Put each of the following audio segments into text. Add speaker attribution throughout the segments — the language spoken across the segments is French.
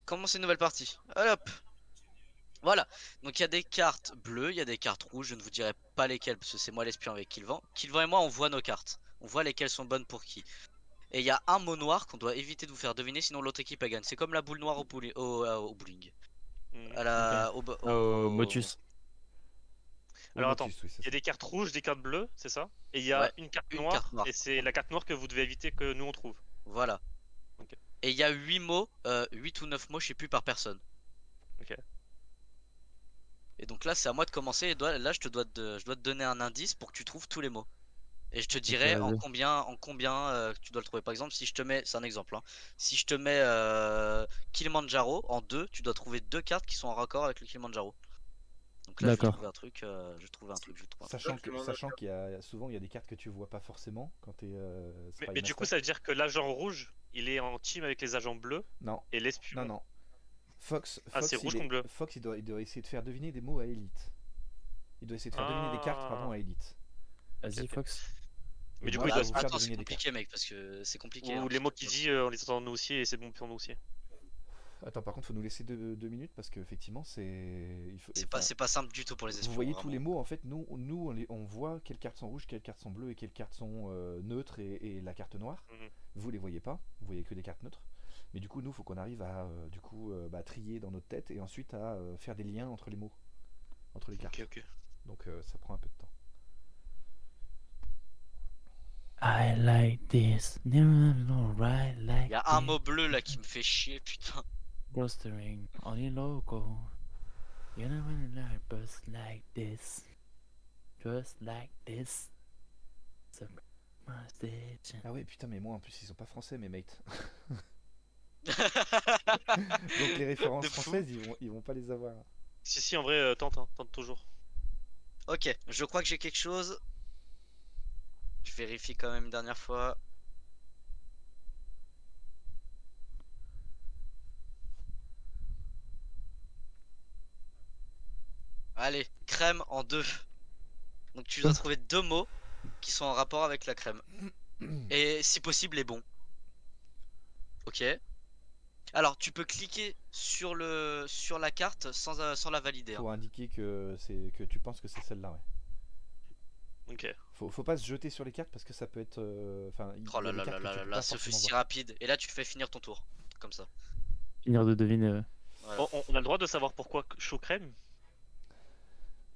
Speaker 1: commence une nouvelle partie. Allez, hop. Voilà. Donc il y a des cartes bleues, il y a des cartes rouges. Je ne vous dirai pas lesquelles parce que c'est moi l'espion avec Killvan. Killvan et moi, on voit nos cartes. On voit lesquelles sont bonnes pour qui. Et il y a un mot noir qu'on doit éviter de vous faire deviner, sinon l'autre équipe elle gagne. C'est comme la boule noire au bowling.
Speaker 2: Mhm.
Speaker 1: À
Speaker 3: Ok.
Speaker 1: la,
Speaker 3: Motus.
Speaker 4: Oui,
Speaker 2: Alors attends,
Speaker 4: Motus, oui, c'est
Speaker 2: il y a
Speaker 4: ça.
Speaker 2: des cartes rouges, des cartes bleues, c'est ça? Et il y
Speaker 1: Ouais,
Speaker 2: a une carte
Speaker 1: une
Speaker 2: noire,
Speaker 1: carte noire.
Speaker 2: et c'est la carte noire que vous devez éviter que nous on trouve.
Speaker 1: Voilà.
Speaker 2: Ok.
Speaker 1: Et il y a 8 mots, 8 ou 9 mots, je sais plus par personne.
Speaker 2: Ok.
Speaker 1: Et donc là, c'est à moi de commencer. Et là, je dois te donner un indice pour que tu trouves tous les mots. Et je te
Speaker 3: Ok,
Speaker 1: dirai
Speaker 3: vas-y.
Speaker 1: en combien tu dois le trouver. Par exemple, si je te mets, c'est un exemple, hein. Si je te mets Kilimanjaro en 2, tu dois trouver 2 cartes qui sont en raccord avec le Kilimanjaro. Donc là, je vais
Speaker 3: D'accord.
Speaker 1: trouver un truc, je vais trouver un truc, je vais trouver un truc.
Speaker 4: Sachant qu'il y a souvent il y a des cartes que tu vois pas forcément quand t'es Spy
Speaker 2: Mais du coup,
Speaker 4: Master.
Speaker 2: ça veut dire que l'agent rouge, il est en team avec les agents bleus,
Speaker 4: Non,
Speaker 2: et l'espion.
Speaker 4: non. Fox,
Speaker 2: Ah, c'est rouge
Speaker 4: il
Speaker 2: contre bleu.
Speaker 4: Fox il doit essayer de faire deviner des mots à Elite. Il doit essayer de faire deviner des cartes, pardon,
Speaker 2: Ah.
Speaker 4: à Elite.
Speaker 3: Vas-y,
Speaker 2: Ok.
Speaker 3: Fox.
Speaker 2: Mais
Speaker 4: Et
Speaker 2: du
Speaker 4: moi,
Speaker 2: coup, il
Speaker 4: je
Speaker 2: doit
Speaker 4: dois
Speaker 2: se
Speaker 4: vous faire
Speaker 1: Attends, c'est
Speaker 4: deviner des cartes.
Speaker 1: compliqué, mec, parce que c'est compliqué.
Speaker 2: Ou
Speaker 1: Hein,
Speaker 2: les mots qu'il dit, on les entend nous aussi, et c'est bon pour nous aussi.
Speaker 4: Attends, par contre, faut nous laisser deux minutes parce qu'effectivement,
Speaker 1: C'est pas simple du tout pour les
Speaker 4: vous
Speaker 1: espions,
Speaker 4: voyez tous les
Speaker 1: vraiment.
Speaker 4: mots, en fait, nous on voit quelles cartes sont rouges, quelles cartes sont bleues et quelles cartes sont neutres et la carte noire.
Speaker 2: Mhm.
Speaker 4: Vous les voyez pas, vous voyez que des cartes neutres. Mais du coup, nous, faut qu'on arrive à trier dans notre tête et ensuite à faire des liens entre les mots, entre les cartes.
Speaker 2: Ok.
Speaker 4: Donc ça prend un peu de temps.
Speaker 3: I like this. No, right like
Speaker 1: Il y a un mot bleu là qui me fait chier, putain.
Speaker 3: Blustering. Only loco. You never like bust like this. Just like this. My station.
Speaker 4: Ah ouais, putain, mais moi en plus, ils sont pas français, mes mates. Donc les références
Speaker 1: De fou.
Speaker 4: françaises, ils vont pas les avoir.
Speaker 2: Si, en vrai, tente, hein, tente toujours.
Speaker 1: Ok, je crois que j'ai quelque chose. Je vérifie quand même une dernière fois. Allez, crème en 2. Donc tu dois trouver 2 mots qui sont en rapport avec la crème. Et si possible les bons. Ok. Alors tu peux cliquer sur la carte sans la valider. Hein.
Speaker 4: Faut indiquer que tu penses que c'est celle-là, ouais.
Speaker 2: Ok.
Speaker 4: Faut pas se jeter sur les cartes parce que ça peut être. Enfin,
Speaker 1: Oh
Speaker 4: il y
Speaker 1: là
Speaker 4: a des
Speaker 1: là
Speaker 4: cartes
Speaker 1: là
Speaker 4: que tu
Speaker 1: là
Speaker 4: peux
Speaker 1: là,
Speaker 4: pas
Speaker 1: ça fait
Speaker 4: forcément
Speaker 1: si
Speaker 4: voir.
Speaker 1: rapide. Et là tu fais finir ton tour. Comme ça.
Speaker 3: Finir de deviner.
Speaker 1: Voilà.
Speaker 2: On a le droit de savoir pourquoi chaud crème?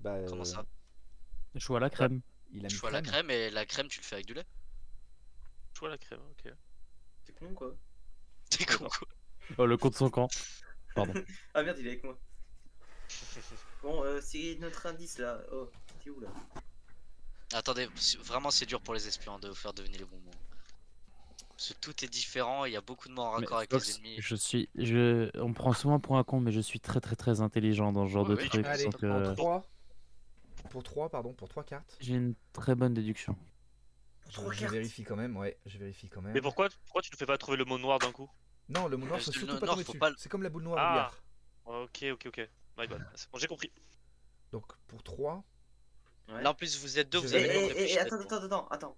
Speaker 4: Bah,
Speaker 1: Comment ça?
Speaker 3: Choix à la crème.
Speaker 4: il a mis
Speaker 1: Tu vois la
Speaker 4: crème.
Speaker 1: crème et la crème tu le fais avec du lait.
Speaker 2: Choix la crème, ok.
Speaker 5: C'est con quoi.
Speaker 1: T'es con quoi.
Speaker 3: Oh, le compte son camp. Pardon.
Speaker 5: Ah merde, il est avec moi. Bon, c'est notre indice là. Oh, t'es où là?
Speaker 1: Attendez, vraiment c'est dur pour les espions de vous faire deviner les bons mots. Parce que tout est différent, il y a beaucoup de mots en
Speaker 3: Mais
Speaker 1: raccord avec
Speaker 3: Fox,
Speaker 1: les ennemis.
Speaker 3: on me prend souvent pour un con, mais je suis très intelligent dans ce genre
Speaker 2: Ouais,
Speaker 3: de
Speaker 2: oui,
Speaker 3: trucs.
Speaker 4: Allez,
Speaker 3: Donc,
Speaker 4: en 3. Pour 3 cartes.
Speaker 3: j'ai une très bonne déduction.
Speaker 4: Je vérifie quand même, ouais, je vérifie quand même.
Speaker 2: Mais pourquoi tu ne fais pas trouver le mot noir d'un coup?
Speaker 4: Non, le mot noir,
Speaker 1: Parce
Speaker 4: faut
Speaker 1: que
Speaker 4: surtout
Speaker 1: non,
Speaker 4: pas
Speaker 1: non,
Speaker 4: tomber
Speaker 1: faut
Speaker 4: dessus.
Speaker 1: pas
Speaker 4: C'est comme la boule noire au
Speaker 2: Ah.
Speaker 4: billard.
Speaker 2: Ok. My bad. C'est bon, j'ai compris.
Speaker 4: Donc pour 3,
Speaker 5: Ouais.
Speaker 1: Là en plus vous êtes deux,
Speaker 4: Je
Speaker 1: vous
Speaker 4: vais-
Speaker 1: avez le temps de réfléchir.
Speaker 5: Attends.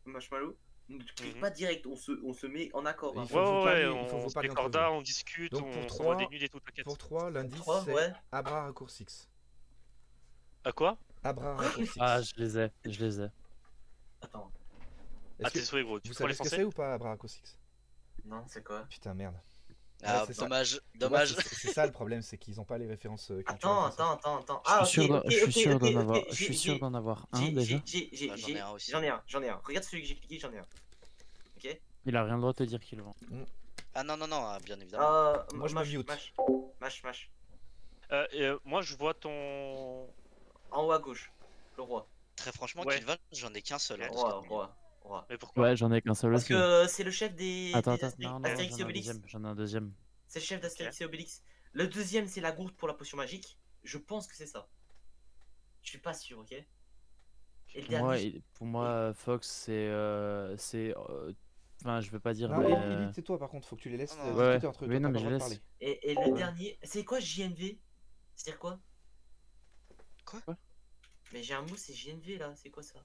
Speaker 5: Marshmallow, ne clique
Speaker 2: Mhm.
Speaker 5: pas direct, on se met en accord. Hein.
Speaker 4: Il faut vous parler, il faut
Speaker 2: on
Speaker 4: vous
Speaker 2: se
Speaker 4: parler
Speaker 2: met
Speaker 4: entre
Speaker 2: corda,
Speaker 4: vous.
Speaker 2: on discute,
Speaker 4: Donc pour
Speaker 2: on
Speaker 4: 3,
Speaker 2: s'envoie des nudes et tout, t'inquiète.
Speaker 4: Pour 3, l'indice
Speaker 5: trois,
Speaker 4: c'est
Speaker 5: ouais.
Speaker 4: Abra Raccourcix.
Speaker 2: À quoi?
Speaker 4: Abra Raccourcix.
Speaker 3: Ah, je les ai.
Speaker 5: Attends,
Speaker 2: Ah,
Speaker 4: Est-ce
Speaker 2: t'es
Speaker 4: que
Speaker 2: souhait gros, tu
Speaker 4: vous
Speaker 2: parles
Speaker 4: savez ce que
Speaker 2: français?
Speaker 4: c'est ou pas, Abra Raccourcix?
Speaker 5: non, c'est quoi?
Speaker 4: Putain, merde.
Speaker 1: Ah,
Speaker 4: Ouais, c'est ça.
Speaker 1: dommage,
Speaker 4: Tu vois,
Speaker 1: dommage.
Speaker 4: c'est ça le problème, c'est qu'ils ont pas les références culturelles
Speaker 5: Attends.
Speaker 4: françaises.
Speaker 5: Ah,
Speaker 3: Je suis sûr d'en avoir.
Speaker 5: ok,
Speaker 3: Je suis sûr d'en avoir un déjà.
Speaker 1: Ah, j'en ai un aussi.
Speaker 5: J'en ai un. Regarde celui que j'ai cliqué, j'en ai un. Ok.
Speaker 3: Il a rien le droit de te dire qu'il le vend.
Speaker 1: Ah non, ah, bien évidemment.
Speaker 4: Moi, je me mute.
Speaker 5: Mash.
Speaker 2: Moi, je vois ton...
Speaker 5: En haut à gauche, le roi.
Speaker 1: Très franchement,
Speaker 2: Ouais.
Speaker 1: Killvan, j'en ai qu'un seul. hein,
Speaker 2: Ok.
Speaker 1: de ce que tu me dis.
Speaker 5: Roi.
Speaker 2: Mais pourquoi?
Speaker 3: Ouais, j'en ai qu'un seul
Speaker 5: Parce
Speaker 3: aussi.
Speaker 5: que c'est le chef des
Speaker 3: Attends, non,
Speaker 5: Astérix
Speaker 3: j'en
Speaker 5: et
Speaker 3: ai un
Speaker 5: Obélix.
Speaker 3: deuxième. J'en ai un deuxième.
Speaker 5: C'est le chef d'Astérix et Obélix. Le deuxième, c'est la gourde pour la potion magique. Je pense que c'est ça. Je suis pas sûr, ok. Et le dernier,
Speaker 3: Pour moi, Fox, c'est. Enfin, je veux pas dire.
Speaker 4: Non,
Speaker 3: mais,
Speaker 4: Elite, c'est toi par contre, faut que tu les laisses
Speaker 1: Ah,
Speaker 4: discuter
Speaker 3: ouais.
Speaker 4: entre eux.
Speaker 3: Oui,
Speaker 4: Toi,
Speaker 3: non,
Speaker 4: t'as
Speaker 3: mais
Speaker 4: pas
Speaker 3: je
Speaker 4: le droit de
Speaker 3: laisse.
Speaker 4: parler.
Speaker 5: et le dernier, c'est quoi JNV? C'est-à-dire quoi?
Speaker 1: Quoi?
Speaker 5: Mais j'ai un mot, c'est JNV là, c'est quoi ça?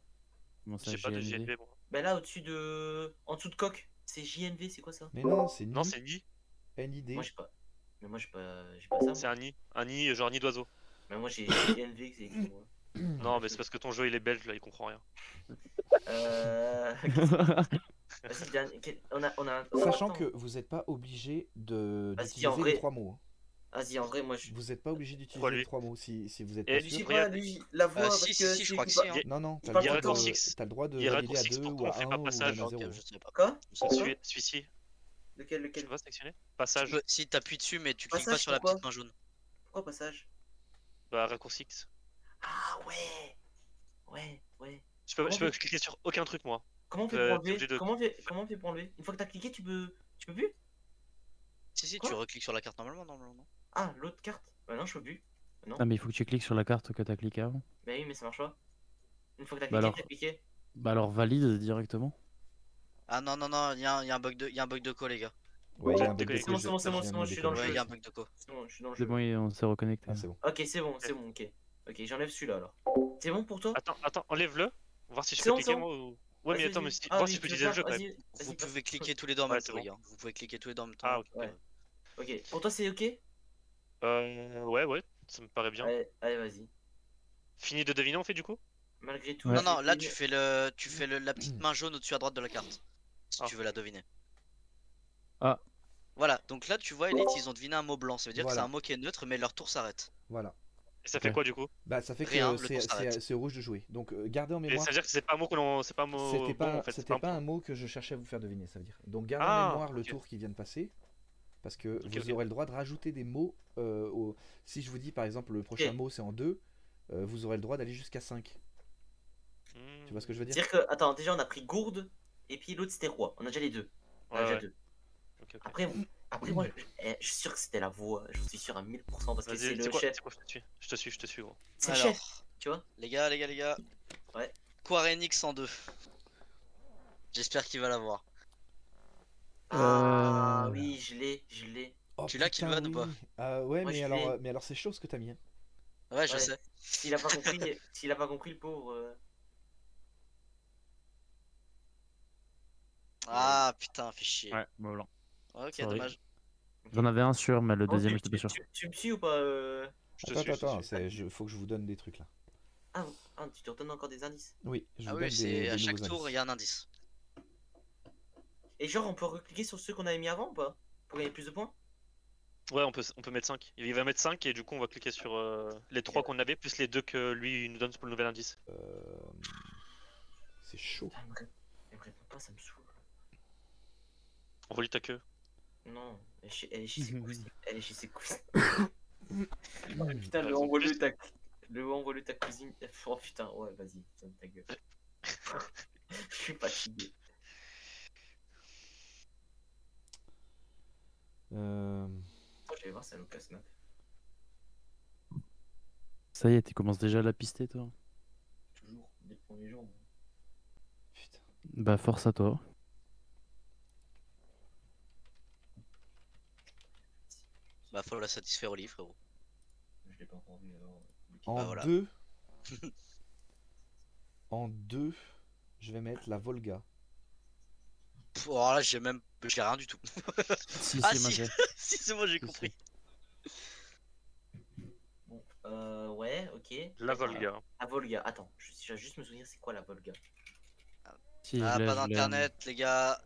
Speaker 3: Comment ça,
Speaker 2: J'ai pas de
Speaker 3: GNV?
Speaker 2: GNV, moi.
Speaker 5: Bah là, en dessous de coq, c'est JNV, c'est quoi ça?
Speaker 4: Mais non, c'est
Speaker 2: Non,
Speaker 4: Ni.
Speaker 2: c'est Ni.
Speaker 4: NID.
Speaker 5: Moi j'ai pas. Mais moi j'ai pas ça.
Speaker 2: C'est un nid, genre nid d'oiseau.
Speaker 5: Mais moi j'ai NV que c'est écrit moi.
Speaker 2: Non, mais c'est parce que ton jeu il est belge là, il comprend rien.
Speaker 5: Vas-y, dernier. On a.
Speaker 4: Sachant
Speaker 5: attends.
Speaker 4: que vous n'êtes pas obligé
Speaker 5: Vas-y,
Speaker 4: d'utiliser
Speaker 5: en vrai.
Speaker 4: les 3 mots. Hein.
Speaker 5: Vas-y, en vrai, moi je.
Speaker 4: Vous n'êtes pas obligé d'utiliser
Speaker 2: Pourquoi
Speaker 4: les
Speaker 2: lui
Speaker 4: 3 mots si vous êtes
Speaker 2: Et
Speaker 4: pas
Speaker 5: Je
Speaker 4: sûr.
Speaker 5: sais
Speaker 2: Regarde.
Speaker 5: pas, lui, la voix. parce
Speaker 1: si,
Speaker 5: que
Speaker 1: si, je
Speaker 5: c'est
Speaker 1: crois que
Speaker 5: écrit
Speaker 1: si.
Speaker 5: pas-
Speaker 1: Hein.
Speaker 4: Non, non, t'as
Speaker 5: Il parle
Speaker 4: le
Speaker 5: tout
Speaker 4: droit
Speaker 5: le temps.
Speaker 4: de, t'as le droit de
Speaker 2: Il y a
Speaker 4: valider à
Speaker 2: raccourci
Speaker 4: 2
Speaker 2: pourquoi
Speaker 4: ou
Speaker 2: on
Speaker 4: à
Speaker 2: fait
Speaker 4: 1
Speaker 2: pas
Speaker 4: ou
Speaker 2: passage
Speaker 4: même à
Speaker 1: Ok,
Speaker 4: 0.
Speaker 1: je sais pas.
Speaker 5: Quoi
Speaker 2: Celui-ci,
Speaker 5: Lequel
Speaker 2: tu vas sélectionner
Speaker 1: Tu
Speaker 2: Passage,
Speaker 1: peux- Si t'appuies dessus, mais tu cliques pas
Speaker 5: Passage,
Speaker 1: sur la
Speaker 5: pourquoi
Speaker 1: petite main jaune.
Speaker 5: Pourquoi passage?
Speaker 2: bah raccourci X.
Speaker 5: Ah ouais. Ouais.
Speaker 2: Je peux
Speaker 5: Comment
Speaker 2: cliquer sur aucun truc moi.
Speaker 5: Comment on fait
Speaker 2: T'es
Speaker 5: pour enlever
Speaker 2: obligé de-
Speaker 5: Comment on fait pour enlever? Une fois que t'as cliqué, tu peux plus?
Speaker 1: Si,
Speaker 5: Quoi
Speaker 1: tu recliques sur la carte normalement, non?
Speaker 5: Ah, l'autre carte? Bah non, je peux plus. Non.
Speaker 3: Ah, mais il faut que tu cliques sur la carte que t'as cliqué avant.
Speaker 5: Bah oui, mais ça marche pas. Une fois que t'as
Speaker 3: Bah
Speaker 5: cliqué,
Speaker 3: alors.
Speaker 5: t'as cliqué.
Speaker 3: Bah alors valide directement.
Speaker 1: Ah non, il y a un bug de co, les gars.
Speaker 4: Ouais, il y a un bug de
Speaker 2: déconnecté.
Speaker 5: C'est bon,
Speaker 4: code,
Speaker 5: c'est bon, c'est
Speaker 4: je
Speaker 5: bon,
Speaker 4: viens
Speaker 5: c'est
Speaker 4: de
Speaker 5: bon,
Speaker 4: me
Speaker 5: je suis dans le
Speaker 1: Ouais,
Speaker 4: déconnecter
Speaker 1: il y a un
Speaker 5: jeu.
Speaker 1: bug de co.
Speaker 5: C'est bon, je suis dans le
Speaker 3: C'est
Speaker 5: jeu.
Speaker 3: bon, on s'est reconnecté.
Speaker 4: Ah, c'est bon.
Speaker 5: Ok, c'est bon, ok. Ok, j'enlève celui-là alors. C'est bon pour toi?
Speaker 2: Attends, enlève-le. Voir si je
Speaker 5: C'est
Speaker 2: peux
Speaker 5: bon,
Speaker 2: cliquer
Speaker 5: c'est bon.
Speaker 2: moi ou. Ouais, mais
Speaker 5: Vas-y,
Speaker 2: attends, mais
Speaker 5: vas-y.
Speaker 2: voir
Speaker 5: oui,
Speaker 2: si je peux
Speaker 5: tu veux
Speaker 2: utiliser le
Speaker 5: faire?
Speaker 2: jeu quand même.
Speaker 5: Vas-y,
Speaker 1: Vous
Speaker 5: vas-y,
Speaker 1: pouvez
Speaker 5: passe.
Speaker 1: cliquer tous les deux en
Speaker 2: Ouais,
Speaker 1: même
Speaker 2: c'est
Speaker 1: temps, les
Speaker 2: bon.
Speaker 1: gars. Vous pouvez cliquer tous les deux en même temps.
Speaker 2: Ah, ok.
Speaker 5: Ouais. Ok, pour toi c'est ok?
Speaker 2: Ouais, ça me paraît bien.
Speaker 5: Allez, vas-y.
Speaker 2: Fini de deviner on fait du coup
Speaker 5: Malgré tout.
Speaker 3: Ouais.
Speaker 1: Non,
Speaker 5: je
Speaker 1: non, là
Speaker 5: devine-
Speaker 1: tu fais la petite main jaune au-dessus à droite de la carte. Si
Speaker 2: Ah.
Speaker 1: tu veux la deviner.
Speaker 3: Ah.
Speaker 1: Voilà, donc là tu vois, Elite, ils ont deviné un mot blanc. Ça veut dire que c'est
Speaker 4: Voilà.
Speaker 1: un mot qui est neutre, mais leur tour s'arrête.
Speaker 4: Voilà.
Speaker 2: Et ça
Speaker 3: Ok.
Speaker 2: fait quoi du coup
Speaker 4: Bah, ça fait
Speaker 1: Rien,
Speaker 4: que
Speaker 1: le tour s'arrête.
Speaker 4: c'est au rouge de jouer. Donc, gardez en
Speaker 2: Et
Speaker 4: mémoire.
Speaker 2: ça veut dire que c'est pas un mot c'est pas un mot
Speaker 4: C'était
Speaker 2: bon
Speaker 4: pas,
Speaker 2: en fait.
Speaker 4: c'était pas
Speaker 2: point.
Speaker 4: un mot que je cherchais à vous faire deviner, ça veut dire. Donc, gardez en
Speaker 2: Ah,
Speaker 4: mémoire le
Speaker 2: ok.
Speaker 4: tour qui vient de passer. Parce que
Speaker 2: Ok,
Speaker 4: vous
Speaker 2: ok.
Speaker 4: aurez le droit de rajouter des mots. Si je vous dis par exemple le prochain
Speaker 5: Ok.
Speaker 4: mot c'est en 2, vous aurez le droit d'aller jusqu'à 5. Tu vois ce que je veux dire?
Speaker 5: C'est-à-dire que, attends, déjà on a pris gourde et puis l'autre c'était roi. On a déjà les deux. On a
Speaker 2: Ouais,
Speaker 5: déjà
Speaker 2: ouais.
Speaker 5: deux.
Speaker 2: Ok.
Speaker 5: Après moi, je suis sûr que c'était la voix. Je suis sûr à 1000% parce que c'est
Speaker 2: Vas-y,
Speaker 5: le
Speaker 2: c'est quoi,
Speaker 5: chef.
Speaker 2: c'est quoi, je te suis gros.
Speaker 5: C'est le
Speaker 1: Alors,
Speaker 5: chef, tu vois?
Speaker 1: les gars.
Speaker 5: Ouais.
Speaker 1: Quarenix en 2. J'espère qu'il va l'avoir.
Speaker 5: Ah oui, je l'ai.
Speaker 4: Oh,
Speaker 1: Tu l'as,
Speaker 4: putain,
Speaker 1: Kilvan, ou pas?
Speaker 4: Ouais,
Speaker 5: Moi,
Speaker 4: mais
Speaker 5: je
Speaker 4: alors,
Speaker 5: l'ai.
Speaker 4: mais alors c'est chaud ce que t'as mis. Hein.
Speaker 1: Ouais, je
Speaker 5: Ouais.
Speaker 1: sais.
Speaker 5: S'il a pas compris, s'il a pas compris le pauvre.
Speaker 1: Ah putain, fait chier.
Speaker 3: Ouais, bon, blanc.
Speaker 1: Ok,
Speaker 3: Sorry.
Speaker 1: dommage.
Speaker 3: J'en avais un sûr, mais le
Speaker 5: Oh,
Speaker 3: deuxième, j'étais pas sûr.
Speaker 5: tu me suis ou pas
Speaker 2: Je te suis, je te
Speaker 4: Attends,
Speaker 2: suis.
Speaker 4: faut que je vous donne des trucs là.
Speaker 5: Ah, tu te redonnes encore des indices.
Speaker 4: Oui, je
Speaker 1: Ah
Speaker 4: vous
Speaker 1: oui,
Speaker 4: donne
Speaker 1: c'est
Speaker 4: des
Speaker 1: à chaque
Speaker 4: nouveaux
Speaker 1: tour, il
Speaker 4: indices.
Speaker 1: y a un indice.
Speaker 5: Et genre, on peut recliquer sur ceux qu'on avait mis avant ou pas? Pour gagner plus de points?
Speaker 2: Ouais, on peut mettre 5. Il va mettre 5 et du coup on va cliquer sur les 3 qu'on avait plus les 2 que lui il nous donne pour le nouvel indice.
Speaker 4: C'est chaud.
Speaker 5: Putain, elle me répond pas, ça me saoule.
Speaker 2: Envoie-lui ta queue.
Speaker 5: Non, elle est chez ses cousins. Elle est chez ses cousins.
Speaker 2: Putain,
Speaker 5: Putain, le envoie-le ta cousine. Oh putain, ouais, vas-y, ferme ta gueule. Je suis fatigué. Attends, je vais voir si elle Lucas Snap.
Speaker 3: Ça y est, tu commences déjà à la pister, toi.
Speaker 5: Toujours, dès le premier jour. moi.
Speaker 4: Putain.
Speaker 3: Bah, force à toi.
Speaker 1: Bah, faut la satisfaire au lit, frérot.
Speaker 5: Je l'ai pas encore vu alors.
Speaker 4: En
Speaker 1: Bah, voilà.
Speaker 4: 2, en 2, je vais mettre la Volga.
Speaker 1: Pff, alors là, j'ai rien du tout.
Speaker 3: Si,
Speaker 1: Ah,
Speaker 3: moi
Speaker 1: si.
Speaker 3: j'ai.
Speaker 1: Si, c'est moi, j'ai
Speaker 3: Si,
Speaker 1: compris.
Speaker 5: Bon, ouais, ok.
Speaker 2: La
Speaker 5: Attends,
Speaker 2: Volga.
Speaker 5: La Volga, attends, je vais juste me souvenir c'est quoi la Volga.
Speaker 3: Si,
Speaker 1: Ah,
Speaker 3: je l'ai,
Speaker 1: pas
Speaker 3: je l'ai.
Speaker 1: d'internet, les gars.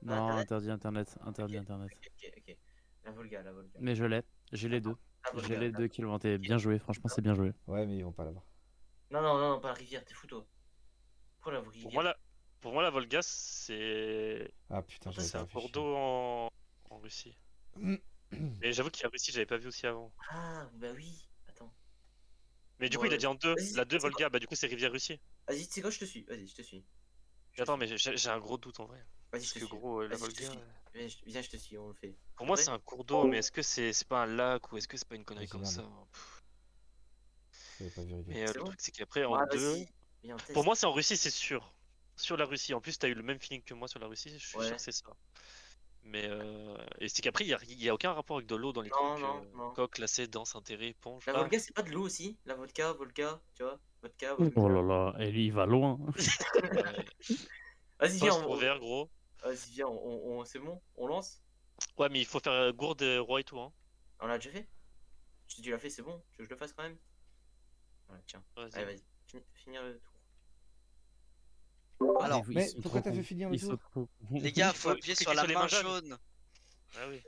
Speaker 3: Non,
Speaker 5: Internet
Speaker 3: interdit internet. Interdit
Speaker 5: Ok.
Speaker 3: internet.
Speaker 5: Ok. La Volga.
Speaker 3: Mais je l'ai. J'ai les deux.
Speaker 5: La Volga.
Speaker 3: J'ai les deux qui l'ont inventé. Bien joué, franchement, c'est bien joué.
Speaker 4: Ouais, mais ils vont pas l'avoir.
Speaker 5: Non, pas la rivière, t'es fou toi. Pourquoi la rivière?
Speaker 2: Pour moi la Volga c'est
Speaker 4: Ah putain, j'avais
Speaker 2: c'est
Speaker 4: pas
Speaker 2: un
Speaker 4: réfléchi.
Speaker 2: cours d'eau en Russie. Et j'avoue qu'il y a Russie, j'avais pas vu aussi avant.
Speaker 5: Ah, bah oui, attends.
Speaker 2: Mais du coup
Speaker 5: Ouais.
Speaker 2: il a dit en 2,
Speaker 5: Vas-y,
Speaker 2: la 2
Speaker 5: c'est
Speaker 2: Volga, bah du coup c'est rivière Russie.
Speaker 5: Vas-y, tu sais quoi, je te suis. Vas-y, je te suis.
Speaker 2: Attends mais j'ai un gros doute en vrai.
Speaker 5: Vas-y, je
Speaker 2: Parce
Speaker 5: te
Speaker 2: que
Speaker 5: suis.
Speaker 2: gros la
Speaker 5: Vas-y, je te
Speaker 2: Volga.
Speaker 5: suis. Viens, je te suis, on le fait.
Speaker 2: Pour moi
Speaker 5: Ouais.
Speaker 2: c'est un cours d'eau mais est-ce que c'est pas un lac ou est-ce que c'est pas une connerie
Speaker 4: Vas-y,
Speaker 2: comme
Speaker 4: viens,
Speaker 2: ça?
Speaker 4: là. J'avais pas vu rivière.
Speaker 2: Mais
Speaker 5: C'est
Speaker 2: le
Speaker 5: bon
Speaker 2: truc c'est qu'après en
Speaker 5: Ouais,
Speaker 2: 2.
Speaker 5: vas-y. Viens, on teste.
Speaker 2: Pour moi c'est en Russie c'est sûr. Sur la Russie. En plus t'as eu le même feeling que moi sur la Russie, je suis
Speaker 5: Ouais.
Speaker 2: sûr que c'est ça. Mais et c'est qu'après il y a aucun rapport avec de l'eau dans les
Speaker 5: Non,
Speaker 2: trucs
Speaker 5: non.
Speaker 2: coque, lacet, danse, intérêt, éponge.
Speaker 5: La
Speaker 2: Ah,
Speaker 5: Volga, c'est pas de l'eau aussi. La vodka, tu vois. Vodka,
Speaker 3: Oh là là, elle il va loin.
Speaker 5: Vas-y, viens,
Speaker 2: poste ouvert gros.
Speaker 5: Vas-y, viens, c'est bon, on lance.
Speaker 2: Ouais, mais il faut faire gourde, roi et tout. Hein.
Speaker 5: On l'a déjà fait? Si tu l'as fait, c'est bon. Tu veux que je le fasse quand même? Voilà, tiens.
Speaker 2: Vas-y.
Speaker 5: Allez, vas-y. Finir le tour.
Speaker 1: Alors,
Speaker 3: Ils
Speaker 4: Mais
Speaker 3: sont
Speaker 4: pourquoi
Speaker 3: trop
Speaker 4: t'as fait
Speaker 3: cons.
Speaker 4: finir le
Speaker 3: Ils sont
Speaker 4: tour?
Speaker 3: trop cons.
Speaker 1: les gars,
Speaker 2: Il
Speaker 1: faut
Speaker 2: faut
Speaker 1: appuyer
Speaker 2: cliquer
Speaker 1: sur la
Speaker 2: sur les
Speaker 1: main
Speaker 2: mains jaunes.
Speaker 1: jaune.
Speaker 2: Ah oui.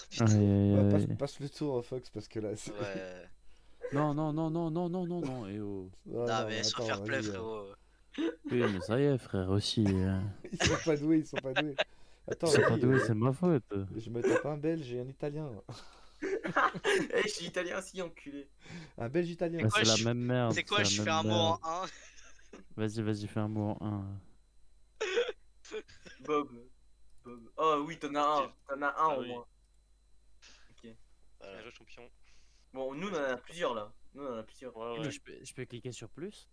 Speaker 1: Putain.
Speaker 3: Aïe, aïe,
Speaker 4: Ouais,
Speaker 3: aïe.
Speaker 4: passe le tour, Fox, parce que là, c'est...
Speaker 1: Ouais.
Speaker 3: Non, non, non, non, non, non, non, non, et oh.
Speaker 4: Non,
Speaker 1: Non,
Speaker 4: non,
Speaker 1: mais sur
Speaker 4: attends,
Speaker 1: fair play,
Speaker 4: vas-y,
Speaker 1: frérot.
Speaker 3: Oui, mais ça y est, frère, aussi.
Speaker 4: Ils sont pas doués, ils sont pas doués. Attends,
Speaker 3: C'est pas
Speaker 4: vas-y,
Speaker 3: doué, c'est ma faute.
Speaker 4: je me tape un belge et un italien.
Speaker 5: Eh, je suis italien aussi, enculé.
Speaker 4: Un belge italien.
Speaker 3: Bah,
Speaker 1: quoi,
Speaker 3: c'est la
Speaker 1: je-
Speaker 3: même merde.
Speaker 1: C'est quoi,
Speaker 3: la
Speaker 1: je fais
Speaker 3: même
Speaker 1: un mot
Speaker 3: merde.
Speaker 1: en 1?
Speaker 3: Vas-y, vas-y, fais un mot en 1.
Speaker 5: Bob. Bob. Oh oui, t'en as un. T'en as un
Speaker 2: Ah
Speaker 5: au
Speaker 2: oui.
Speaker 5: moins. Ok.
Speaker 2: Bien joué, champion.
Speaker 5: Bon, nous, on en a plusieurs là. Nous, on en a plusieurs.
Speaker 2: Ouais,
Speaker 3: Mais
Speaker 2: ouais.
Speaker 3: je peux cliquer sur plus?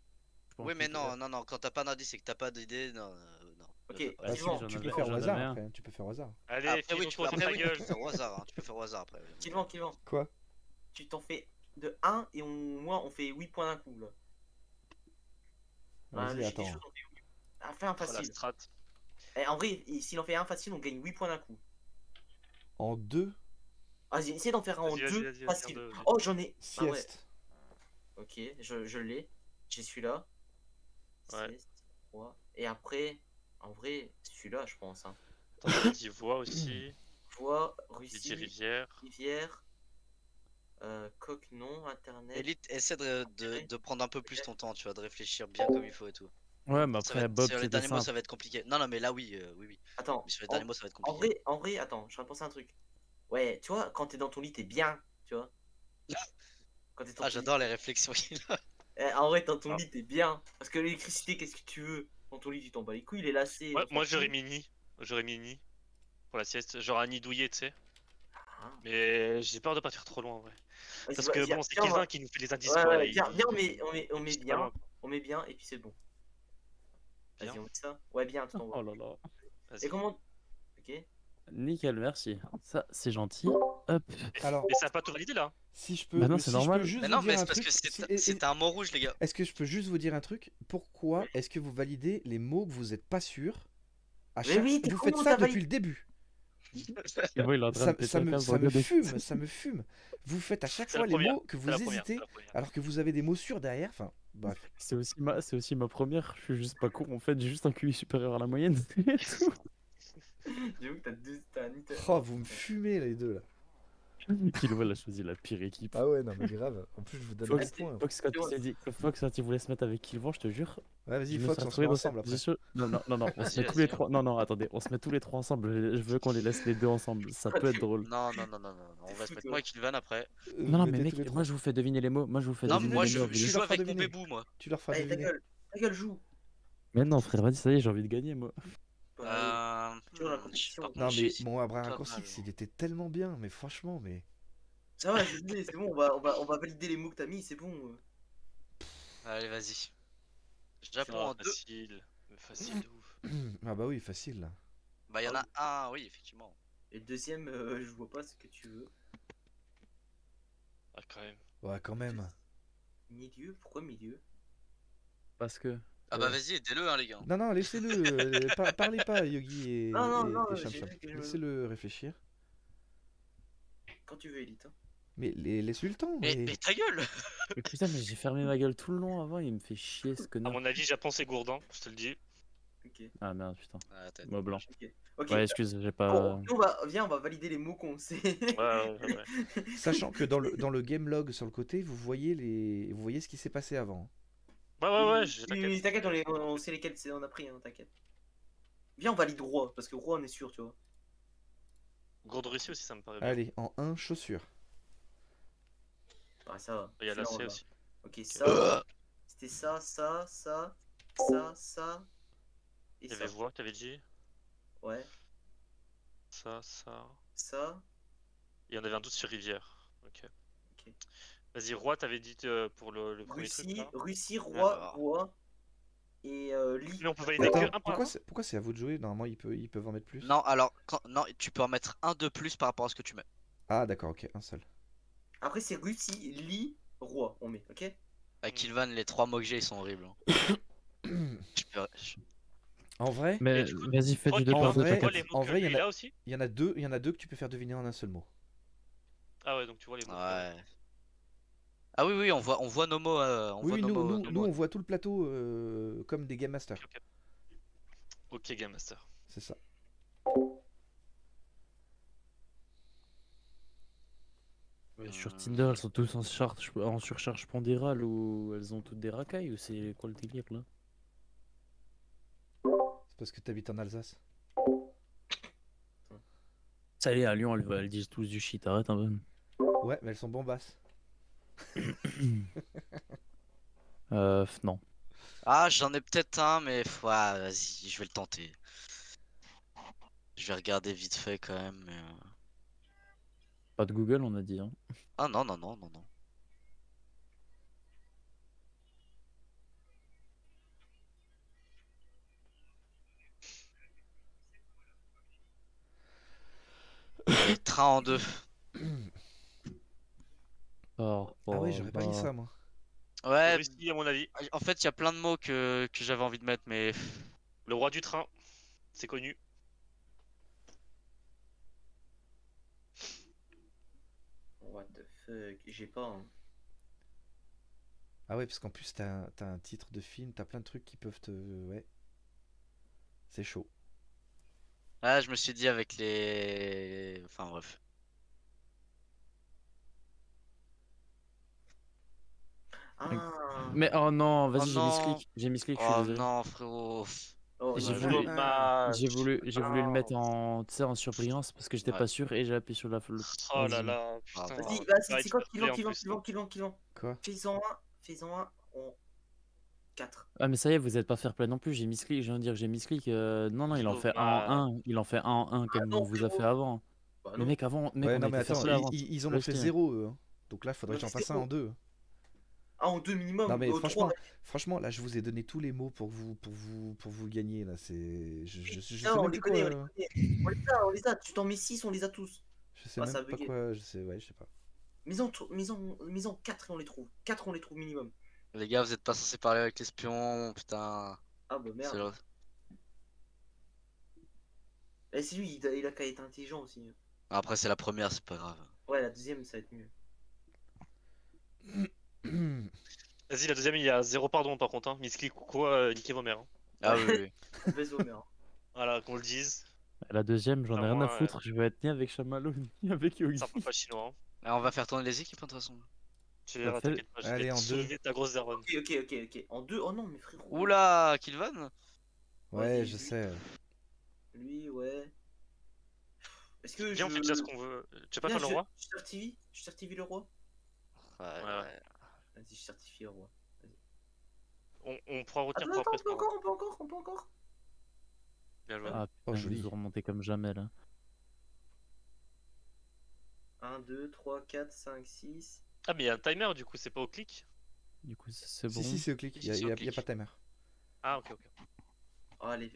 Speaker 3: Je peux en
Speaker 1: Oui, mais
Speaker 3: cliquer-
Speaker 1: non, non, non, quand t'as pas d'indice et que t'as pas d'idée, non, non.
Speaker 5: Ok,
Speaker 1: le fais pas.
Speaker 3: Ah,
Speaker 5: Sylvain,
Speaker 3: si, j'en
Speaker 4: Tu
Speaker 3: avais-
Speaker 4: peux faire au
Speaker 3: j'en
Speaker 4: hasard
Speaker 3: avais un.
Speaker 4: après, tu peux faire au hasard.
Speaker 2: Allez,
Speaker 1: Après, oui,
Speaker 2: Philo,
Speaker 1: tu
Speaker 2: toi,
Speaker 1: peux,
Speaker 2: ta
Speaker 1: après, oui, tu
Speaker 2: gueule.
Speaker 1: peux faire au hasard, hein, tu peux faire au hasard après.
Speaker 5: Sylvain.
Speaker 4: Quoi?
Speaker 5: Tu t'en fais de 1 et moi, on fait 8 points d'un coup là.
Speaker 4: Vas-y,
Speaker 5: logique des
Speaker 4: attends.
Speaker 5: choses, on fait 8. Ah, fais un
Speaker 2: Oh, la
Speaker 5: facile.
Speaker 2: strat.
Speaker 5: Eh, en vrai, s'il en fait un facile, on gagne 8 points d'un coup.
Speaker 4: En deux,
Speaker 5: Vas-y, essaye d'en faire un en
Speaker 2: Vas-y,
Speaker 5: 2
Speaker 2: vas-y,
Speaker 5: facile.
Speaker 2: en deux, vas-y.
Speaker 5: Oh, j'en ai. Ah ouais.
Speaker 4: sieste.
Speaker 5: Ok, je l'ai. J'ai celui-là.
Speaker 2: Ouais.
Speaker 5: Sieste, 3. Et après, en vrai, celui-là, je pense. Hein.
Speaker 2: Attends, t'as dit voix aussi.
Speaker 5: Voix,
Speaker 2: J'ai dit
Speaker 5: Russie,
Speaker 2: rivière.
Speaker 5: rivière, coq non, internet.
Speaker 1: Elite, essaie de prendre un peu plus ton temps, tu vois, de réfléchir bien comme il faut et tout.
Speaker 3: Ouais, mais
Speaker 1: Ça va
Speaker 3: après,
Speaker 1: être-
Speaker 3: Bob,
Speaker 1: sur les
Speaker 3: c'était
Speaker 1: derniers mots,
Speaker 3: simple.
Speaker 1: ça va être compliqué. Non, non, mais là, oui, oui, oui.
Speaker 5: Attends,
Speaker 1: Mais sur les derniers mots, ça va être
Speaker 5: en
Speaker 1: compliqué.
Speaker 5: vrai, attends, je viens de penser à un truc. Ouais, tu vois, quand t'es dans ton lit, t'es bien, tu vois. Quand t'es dans
Speaker 1: Ah,
Speaker 5: ton
Speaker 1: j'adore les réflexions qu'il a.
Speaker 5: lit. Eh, en vrai, dans ton
Speaker 2: Ah.
Speaker 5: lit, t'es bien. Parce que l'électricité, qu'est-ce que tu veux? Dans ton lit, tu t'en bats les couilles, il est lassé.
Speaker 2: Ouais,
Speaker 5: on s'en
Speaker 2: moi,
Speaker 5: fout.
Speaker 2: j'aurais mis nid. J'aurais mis nid. Pour la sieste. Genre un nid douillet, tu sais.
Speaker 5: Ah.
Speaker 2: Mais j'ai peur de partir trop loin, en vrai.
Speaker 5: Vas-y,
Speaker 2: Parce
Speaker 5: vas-y,
Speaker 2: que
Speaker 5: viens,
Speaker 2: bon, c'est
Speaker 5: viens, on va-
Speaker 2: Kevin qui nous fait les indices,
Speaker 5: Ouais,
Speaker 2: quoi.
Speaker 5: ouais,
Speaker 2: il-
Speaker 5: viens, on met
Speaker 2: il est pas
Speaker 5: bien.
Speaker 2: loin.
Speaker 5: On met bien, et puis c'est bon. Vas-y,
Speaker 2: Bien.
Speaker 5: on met ça. Ouais, bien, tout en
Speaker 3: Oh là là.
Speaker 2: Vas-y.
Speaker 5: Et comment. Ok.
Speaker 3: Nickel, merci. Ça, c'est gentil. Hop.
Speaker 4: Alors,
Speaker 2: Et ça a pas tout validé là.
Speaker 4: si je peux,
Speaker 3: Bah non, c'est
Speaker 4: si je peux
Speaker 3: normal.
Speaker 4: juste
Speaker 1: Mais
Speaker 4: vous
Speaker 1: non,
Speaker 4: dire
Speaker 1: mais
Speaker 4: un
Speaker 1: c'est parce
Speaker 4: truc,
Speaker 1: que c'était un mot rouge, les gars.
Speaker 4: est-ce que je peux juste vous dire un truc? Pourquoi est-ce que vous validez les mots que vous êtes pas sûr à
Speaker 5: Mais
Speaker 4: chaque...
Speaker 5: oui, t'es
Speaker 4: Vous
Speaker 5: con,
Speaker 4: faites
Speaker 5: t'as
Speaker 4: ça depuis
Speaker 5: validé.
Speaker 4: le début.
Speaker 3: Il est en train de péter un câble,
Speaker 4: Ça me
Speaker 3: regardez.
Speaker 4: fume, ça me fume. Vous faites à chaque
Speaker 2: C'est
Speaker 4: fois
Speaker 2: la
Speaker 4: les
Speaker 2: première.
Speaker 4: mots que
Speaker 2: C'est
Speaker 4: vous
Speaker 2: la première.
Speaker 4: hésitez
Speaker 2: c'est la première.
Speaker 4: alors que vous avez des mots sûrs derrière. Enfin, bref.
Speaker 3: C'est aussi ma première. Je suis juste pas con. En fait, j'ai juste un QI supérieur à la moyenne. c'est tout.
Speaker 5: J'avoue que t'as un italien.
Speaker 4: Oh, vous me fumez les deux là.
Speaker 3: Kilo, elle a choisi la pire équipe.
Speaker 4: Ah ouais, non mais grave. En plus, je vous donne
Speaker 3: Fox,
Speaker 4: des points.
Speaker 3: Fox, quand il voulait se mettre avec Kylvan, je te jure.
Speaker 4: Ouais, vas-y,
Speaker 3: je me
Speaker 4: Fox,
Speaker 3: serais
Speaker 4: on se
Speaker 3: retrouvé
Speaker 4: met
Speaker 3: dans
Speaker 4: ensemble
Speaker 3: cette
Speaker 4: après.
Speaker 3: position. Non, non, non, non, on se
Speaker 1: Vas-y,
Speaker 3: met tous les
Speaker 1: vas-y.
Speaker 3: trois. Non, non, attendez, on se met tous les trois ensemble. Je veux qu'on les laisse les deux ensemble. Ça peut être drôle.
Speaker 1: Non, non, non, non, non. On va se
Speaker 5: fou,
Speaker 1: mettre
Speaker 5: toi.
Speaker 1: moi et Kilvan après.
Speaker 3: Non, non, mais
Speaker 4: mettez
Speaker 3: mec,
Speaker 4: tous les
Speaker 3: moi
Speaker 4: trois.
Speaker 3: je vous fais deviner les mots. Moi je vous fais
Speaker 1: Non,
Speaker 3: deviner
Speaker 1: moi
Speaker 3: les
Speaker 1: je,
Speaker 3: mots.
Speaker 1: je
Speaker 4: Tu
Speaker 1: joue
Speaker 4: leur feras
Speaker 1: avec mon
Speaker 4: deviner.
Speaker 1: bébou, moi.
Speaker 4: Tu leur feras
Speaker 5: Allez,
Speaker 4: deviner.
Speaker 5: ta gueule, joue.
Speaker 3: Mais non, frère, vas-y, ça y est, j'ai envie de gagner, moi.
Speaker 5: Tu vois, la
Speaker 1: Je sais
Speaker 5: compétition.
Speaker 1: pas, contre,
Speaker 4: Non mais
Speaker 1: j'hésite
Speaker 4: mon bras
Speaker 1: pas
Speaker 4: raccourci,
Speaker 1: mal.
Speaker 4: il était tellement bien, mais franchement, mais...
Speaker 5: Ça va, je sais, c'est bon, on va valider les mots que t'as mis, c'est bon.
Speaker 1: Allez, vas-y.
Speaker 2: C'est
Speaker 1: Japon en 2.
Speaker 2: facile. Mais facile de ouf.
Speaker 4: Ah bah oui, facile là.
Speaker 1: Bah, il y en a un, oui, effectivement.
Speaker 5: Et le deuxième, je vois pas ce que tu veux.
Speaker 2: Ah, quand même.
Speaker 4: Ouais, quand même.
Speaker 5: Milieu, pourquoi milieu?
Speaker 3: Parce que.
Speaker 1: Ah, bah, vas-y, aidez-le, hein, les gars.
Speaker 4: Non, non, laissez-le. Parlez pas, Yogi et,
Speaker 5: Non,
Speaker 4: et
Speaker 5: j'ai
Speaker 4: Cham Cham.
Speaker 5: vu que je-
Speaker 4: Laissez-le réfléchir.
Speaker 5: Quand tu veux, Elite. Hein.
Speaker 4: Mais laissez-le le temps.
Speaker 1: Mais ta gueule!
Speaker 3: Mais putain, mais j'ai fermé ma gueule tout le long avant, il me fait chier ce
Speaker 2: À
Speaker 3: connard.
Speaker 2: mon avis, Japon c'est gourdin, je te le dis.
Speaker 5: Ok.
Speaker 3: Ah merde, putain.
Speaker 1: Ah, t'as-
Speaker 3: Mot blanc.
Speaker 5: Ok.
Speaker 3: Ouais, excuse, j'ai pas.
Speaker 5: Bon, nous, viens, on va valider les mots qu'on sait.
Speaker 2: Ouais.
Speaker 4: Sachant que dans le game log sur le côté, vous voyez ce qui s'est passé avant.
Speaker 2: Ouais, je t'inquiète.
Speaker 5: Oui, t'inquiète, on sait lesquels on a pris, hein, t'inquiète. Viens, on valide roi, parce que roi, on est sûr, tu vois.
Speaker 2: Gourde Russie aussi, ça me paraît bien.
Speaker 4: Allez, en 1, chaussure.
Speaker 5: Ah, ça va.
Speaker 2: Il y a
Speaker 5: celui-là,
Speaker 2: la
Speaker 5: on
Speaker 2: C
Speaker 5: va.
Speaker 2: aussi.
Speaker 5: Ok, ça. C'était ça, ça, ça, ça, ça. Et
Speaker 2: Il y
Speaker 5: ça.
Speaker 2: avait voix, t'avais dit.
Speaker 5: Ouais,
Speaker 2: Ça.
Speaker 5: ça.
Speaker 2: Et on avait un doute sur rivière. Ok.
Speaker 5: Ok.
Speaker 2: Vas-y, roi, t'avais dit pour le premier truc.
Speaker 5: Russie,
Speaker 2: Là.
Speaker 5: Russie, roi,
Speaker 1: Alors.
Speaker 5: roi. Et lit.
Speaker 2: Mais on peut valider que
Speaker 4: Attends,
Speaker 2: un par
Speaker 4: pourquoi
Speaker 2: un.
Speaker 4: pourquoi c'est à vous de jouer? Normalement, ils peuvent en mettre plus.
Speaker 1: Non, alors, non, tu peux en mettre un de plus par rapport à ce que tu mets.
Speaker 4: Ah, d'accord, ok, un seul.
Speaker 5: Après, c'est Russie, lit, roi, on met, ok?
Speaker 1: Avec Kilvan, les 3 mots que j'ai, ils sont horribles. hein. Je peux- je-
Speaker 4: En vrai,
Speaker 3: Mais
Speaker 2: du coup,
Speaker 3: vas-y, fais
Speaker 2: toi,
Speaker 3: du 2
Speaker 4: en
Speaker 3: par 2,
Speaker 4: vrai-
Speaker 2: Tu vois
Speaker 3: t'inquiète.
Speaker 2: les mots
Speaker 4: en
Speaker 2: que
Speaker 4: vrai,
Speaker 2: lui
Speaker 4: il y en a-
Speaker 2: là aussi?
Speaker 4: il y en a deux que tu peux faire deviner en un seul mot.
Speaker 2: Ah ouais, donc tu vois les mots.
Speaker 1: Ouais. Ah oui, oui, on voit nos mots. On
Speaker 4: Oui,
Speaker 1: voit
Speaker 4: oui,
Speaker 1: nos mots.
Speaker 4: nous on voit tout le plateau comme des Game
Speaker 2: Ok,
Speaker 4: Masters.
Speaker 2: ok. Ok, Game Master.
Speaker 4: C'est ça.
Speaker 3: Sur Tinder, elles sont tous en surcharge pondérale ou elles ont toutes des racailles ou c'est quoi le délire là?
Speaker 4: C'est parce que t'habites en Alsace.
Speaker 3: Ça y est, à Lyon, elles disent tous du shit, arrête un peu.
Speaker 4: Ouais, mais elles sont bombasses.
Speaker 3: Non.
Speaker 1: Ah, j'en ai peut-être un, mais ouais, vas-y, je vais le tenter. Je vais regarder vite fait quand même.
Speaker 3: Pas de Google, on a dit, hein.
Speaker 1: Ah non, non, non, non, non. Et train en deux.
Speaker 3: Oh,
Speaker 4: Ah ouais,
Speaker 3: oh
Speaker 4: j'aurais pas mis
Speaker 3: là.
Speaker 4: ça moi.
Speaker 1: Ouais,
Speaker 2: Russie, à mon avis.
Speaker 1: en fait, il y a plein de mots que j'avais envie de mettre, mais
Speaker 2: Le roi du train, c'est connu.
Speaker 5: What the fuck, j'ai pas. Hein.
Speaker 4: Ah ouais, parce qu'en plus t'as un titre de film, t'as plein de trucs qui peuvent te... Ouais. C'est chaud.
Speaker 1: ah, je me suis dit avec les. Enfin bref.
Speaker 5: Ah.
Speaker 3: Mais oh non,
Speaker 1: Oh
Speaker 3: vas-y, j'ai mis
Speaker 1: non.
Speaker 3: clic. J'ai mis clic, je suis
Speaker 1: Oh
Speaker 3: désolé.
Speaker 1: non, frérot.
Speaker 5: Oh,
Speaker 3: J'ai
Speaker 5: dommage.
Speaker 3: voulu-
Speaker 2: Dommage.
Speaker 3: J'ai voulu le
Speaker 2: Non.
Speaker 3: mettre en, tu sais, en surbrillance parce que j'étais
Speaker 1: Ouais.
Speaker 3: pas sûr et j'ai appuyé sur le.
Speaker 2: Oh là
Speaker 3: Vas-y.
Speaker 2: là,
Speaker 1: Ah,
Speaker 2: putain.
Speaker 5: Vas-y,
Speaker 1: bah,
Speaker 5: bah,
Speaker 2: Pas
Speaker 5: c'est quoi
Speaker 2: experté en plus.
Speaker 5: qui vend
Speaker 4: Quoi?
Speaker 5: Fais-en un en 4.
Speaker 3: Ah mais ça y est, vous êtes pas fair play non plus. J'ai mis clic, je viens de dire j'ai mis clic. Non non, il en fait un en
Speaker 2: Dommage.
Speaker 3: 1. Il en fait un en 1 comme
Speaker 5: non,
Speaker 3: on vous a fait
Speaker 5: frérot.
Speaker 3: avant.
Speaker 5: Bah
Speaker 3: Mais
Speaker 5: non.
Speaker 3: mec,
Speaker 4: Ouais,
Speaker 3: on
Speaker 4: non
Speaker 3: a
Speaker 4: mais
Speaker 3: été fair
Speaker 4: attends,
Speaker 3: play avant.
Speaker 4: ils en ont
Speaker 3: Le
Speaker 4: fait
Speaker 3: style.
Speaker 4: 0 eux. Hein. Donc là, faudrait que
Speaker 5: On a
Speaker 4: j'en
Speaker 5: fait
Speaker 4: fasse un
Speaker 5: zéro.
Speaker 4: en deux.
Speaker 5: Ah, en 2 minimum.
Speaker 4: Non mais
Speaker 5: au
Speaker 4: franchement,
Speaker 5: 3.
Speaker 4: franchement, là je vous ai donné tous les mots pour vous gagner là. C'est, je sais
Speaker 5: Non, on
Speaker 4: même
Speaker 5: les
Speaker 4: plus quoi.
Speaker 5: connaît, on les connaît. On les a. Tu t'en mets 6, on les a tous.
Speaker 4: Je sais
Speaker 5: Ah, ça a
Speaker 4: même pas
Speaker 5: bugué.
Speaker 4: quoi. Je sais, ouais, je sais pas.
Speaker 5: Mais en 4 et on les trouve. 4 on les trouve minimum.
Speaker 1: les gars, vous êtes pas censés parler avec l'espion, putain.
Speaker 5: Ah bah
Speaker 1: C'est
Speaker 5: merde.
Speaker 1: le-
Speaker 5: Et c'est lui, il a qu'à être intelligent aussi.
Speaker 1: Après, c'est la première, c'est pas grave.
Speaker 5: Ouais, la deuxième, ça va être mieux.
Speaker 2: Vas-y, la deuxième, il y a 0 pardon par contre. Hein. Misclick ou quoi, niquez vos mères. Hein.
Speaker 1: Ah oui, oui.
Speaker 5: Baisse au mur.
Speaker 2: Voilà, qu'on le dise.
Speaker 3: La deuxième, j'en ai
Speaker 2: Ah,
Speaker 3: rien à
Speaker 2: moi,
Speaker 3: foutre. Je vais être ni avec Chamallow ni avec Yogi.
Speaker 2: Ça parle pas chinois. Hein.
Speaker 1: Ah, on va faire tourner les équipes, hein, de toute façon.
Speaker 2: Tu verras,
Speaker 3: fait-
Speaker 2: t'inquiète pas. Je
Speaker 4: Allez,
Speaker 2: vais
Speaker 4: en
Speaker 2: te soulever ta grosse daronne.
Speaker 5: Ok. En 2, oh non, mais frérot.
Speaker 1: Oula, Kilvan.
Speaker 4: Ouais,
Speaker 5: Vas-y,
Speaker 4: je
Speaker 5: lui.
Speaker 4: sais.
Speaker 5: Lui, ouais. Est-ce que
Speaker 2: Viens, on fait déjà ce qu'on veut. Tu vas pas
Speaker 5: Viens,
Speaker 2: faire le roi?
Speaker 5: Je certifie le roi.
Speaker 1: Ouais,
Speaker 2: Ouais.
Speaker 1: ouais.
Speaker 5: Vas-y, je certifie le roi.
Speaker 2: On pourra retenir
Speaker 5: Attends,
Speaker 2: pour
Speaker 5: attends,
Speaker 2: après.
Speaker 5: on peut encore.
Speaker 2: Bien joué.
Speaker 3: Ah
Speaker 4: Oh,
Speaker 3: putain,
Speaker 4: joli.
Speaker 3: ils nous ont remonté comme jamais là.
Speaker 5: 1, 2, 3, 4, 5, 6.
Speaker 2: Ah, mais il y a un timer du coup, c'est pas au clic?
Speaker 3: Du coup, c'est bon.
Speaker 4: Si, c'est au clic.
Speaker 1: Si,
Speaker 4: Il y a,
Speaker 1: c'est
Speaker 4: y
Speaker 1: au
Speaker 4: a- y a
Speaker 1: clic.
Speaker 4: pas de timer.
Speaker 2: Ah, ok.
Speaker 5: Allez.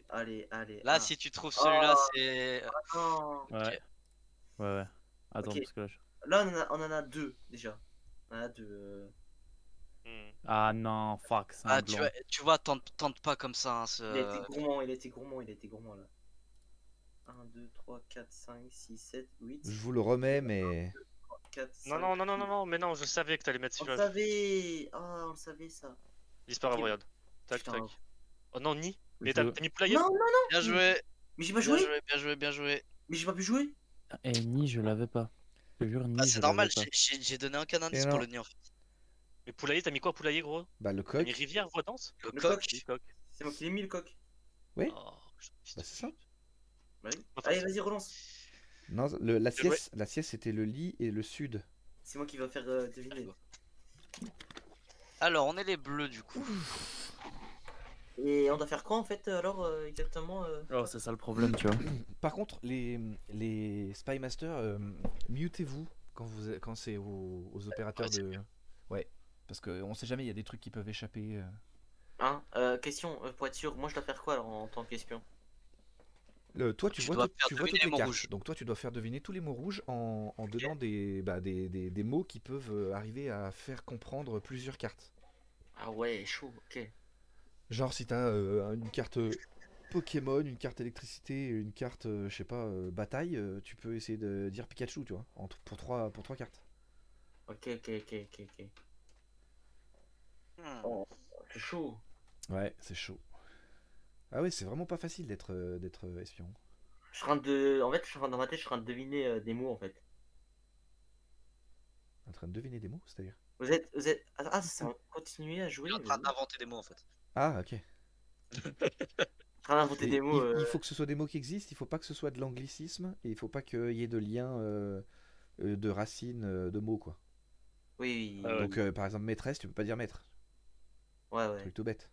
Speaker 1: Là,
Speaker 5: ah.
Speaker 1: si tu trouves celui-là,
Speaker 5: Ah.
Speaker 1: c'est.
Speaker 5: Non.
Speaker 3: Ouais. Ouais. Attends,
Speaker 5: Ok.
Speaker 3: parce que là.
Speaker 5: Là, on en a 2 déjà. On en a 2.
Speaker 2: Hmm.
Speaker 3: Ah non, fuck, c'est un
Speaker 1: Ah,
Speaker 3: blanc.
Speaker 1: tu vois, tente pas comme ça. Hein,
Speaker 5: Il a été gourmand là. 1, 2, 3, 4, 5, 6, 7, 8.
Speaker 4: Je vous le remets, mais
Speaker 5: 4, 5.
Speaker 2: Non, mais non, je savais que t'allais mettre
Speaker 5: On le
Speaker 2: celui-là.
Speaker 5: savait. Ah, on le savait ça.
Speaker 2: Disparaît,
Speaker 5: Ok.
Speaker 2: regarde. Tac,
Speaker 5: Putain.
Speaker 2: tac. Oh non, ni. Mais
Speaker 3: Je-
Speaker 2: t'as mis player?
Speaker 5: Non,
Speaker 1: Bien joué.
Speaker 5: mais j'ai pas
Speaker 1: Bien
Speaker 5: joué.
Speaker 1: joué, bien joué, bien joué.
Speaker 5: Mais j'ai pas pu jouer.
Speaker 3: Et ni je l'avais pas. Je te jure, ni
Speaker 1: Ah,
Speaker 3: je
Speaker 1: c'est
Speaker 3: l'avais
Speaker 1: normal,
Speaker 3: pas.
Speaker 1: j'ai donné aucun indice
Speaker 4: non.
Speaker 1: pour le nid en fait.
Speaker 2: Mais Poulailler, t'as mis quoi, Poulailler, gros?
Speaker 4: bah le
Speaker 2: T'as mis
Speaker 4: coq.
Speaker 2: rivière, voix danse?
Speaker 1: Le
Speaker 5: Le
Speaker 1: coq.
Speaker 5: coq.
Speaker 2: Oui, coq.
Speaker 5: C'est moi qui l'ai mis le coq.
Speaker 4: Oui.
Speaker 2: Oh,
Speaker 4: Bah, c'est ça.
Speaker 5: Bah oui.
Speaker 2: Enfin,
Speaker 5: Allez, vas-y, relance.
Speaker 4: Non, la sieste c'était le lit et le sud.
Speaker 5: C'est moi qui va faire deviner.
Speaker 1: Alors, on est les bleus du coup.
Speaker 5: Et on doit faire quoi en fait alors exactement
Speaker 3: Oh, c'est ça le problème, tu vois.
Speaker 4: Par contre, les Spy Masters, mutez-vous quand c'est aux opérateurs
Speaker 1: Ouais, c'est
Speaker 4: de. Ouais, parce qu'on sait jamais, il y a des trucs qui peuvent échapper.
Speaker 5: Hein Question, pour être sûr, moi je dois faire quoi alors en tant qu'espion?
Speaker 4: Toi,
Speaker 1: Tu
Speaker 4: tu vois,
Speaker 1: dois
Speaker 4: tu
Speaker 1: faire
Speaker 4: vois
Speaker 1: deviner
Speaker 4: toutes
Speaker 1: les
Speaker 4: les
Speaker 1: mots
Speaker 4: cartes.
Speaker 1: rouges.
Speaker 4: Donc toi, tu dois faire deviner tous les mots rouges en donnant des mots qui peuvent arriver à faire comprendre plusieurs cartes.
Speaker 5: Ah ouais, chaud, ok.
Speaker 4: Genre si t'as une carte Pokémon, une carte électricité, une carte, je sais pas, bataille, tu peux essayer de dire Pikachu, tu vois, pour trois cartes.
Speaker 5: Ok.
Speaker 1: Hmm.
Speaker 5: Oh, c'est chaud.
Speaker 4: Ouais, c'est chaud. Ah ouais, c'est vraiment pas facile d'être espion.
Speaker 5: En fait, dans ma tête, je suis en train de deviner des mots en fait.
Speaker 4: En train de deviner des mots, c'est-à-dire.
Speaker 5: Ah, ça continuer à jouer.
Speaker 1: Il est en train d'inventer des mots en fait.
Speaker 4: Ah, ok.
Speaker 5: En train d'inventer
Speaker 4: Et
Speaker 5: des mots.
Speaker 4: il faut que ce soit des mots qui existent, il faut pas que ce soit de l'anglicisme, et il faut pas qu'il y ait de lien de racines de mots, quoi.
Speaker 5: Oui.
Speaker 2: Ah ouais.
Speaker 4: Donc, par exemple, maîtresse, tu peux pas dire maître.
Speaker 5: Ouais.
Speaker 4: Truc tout bête.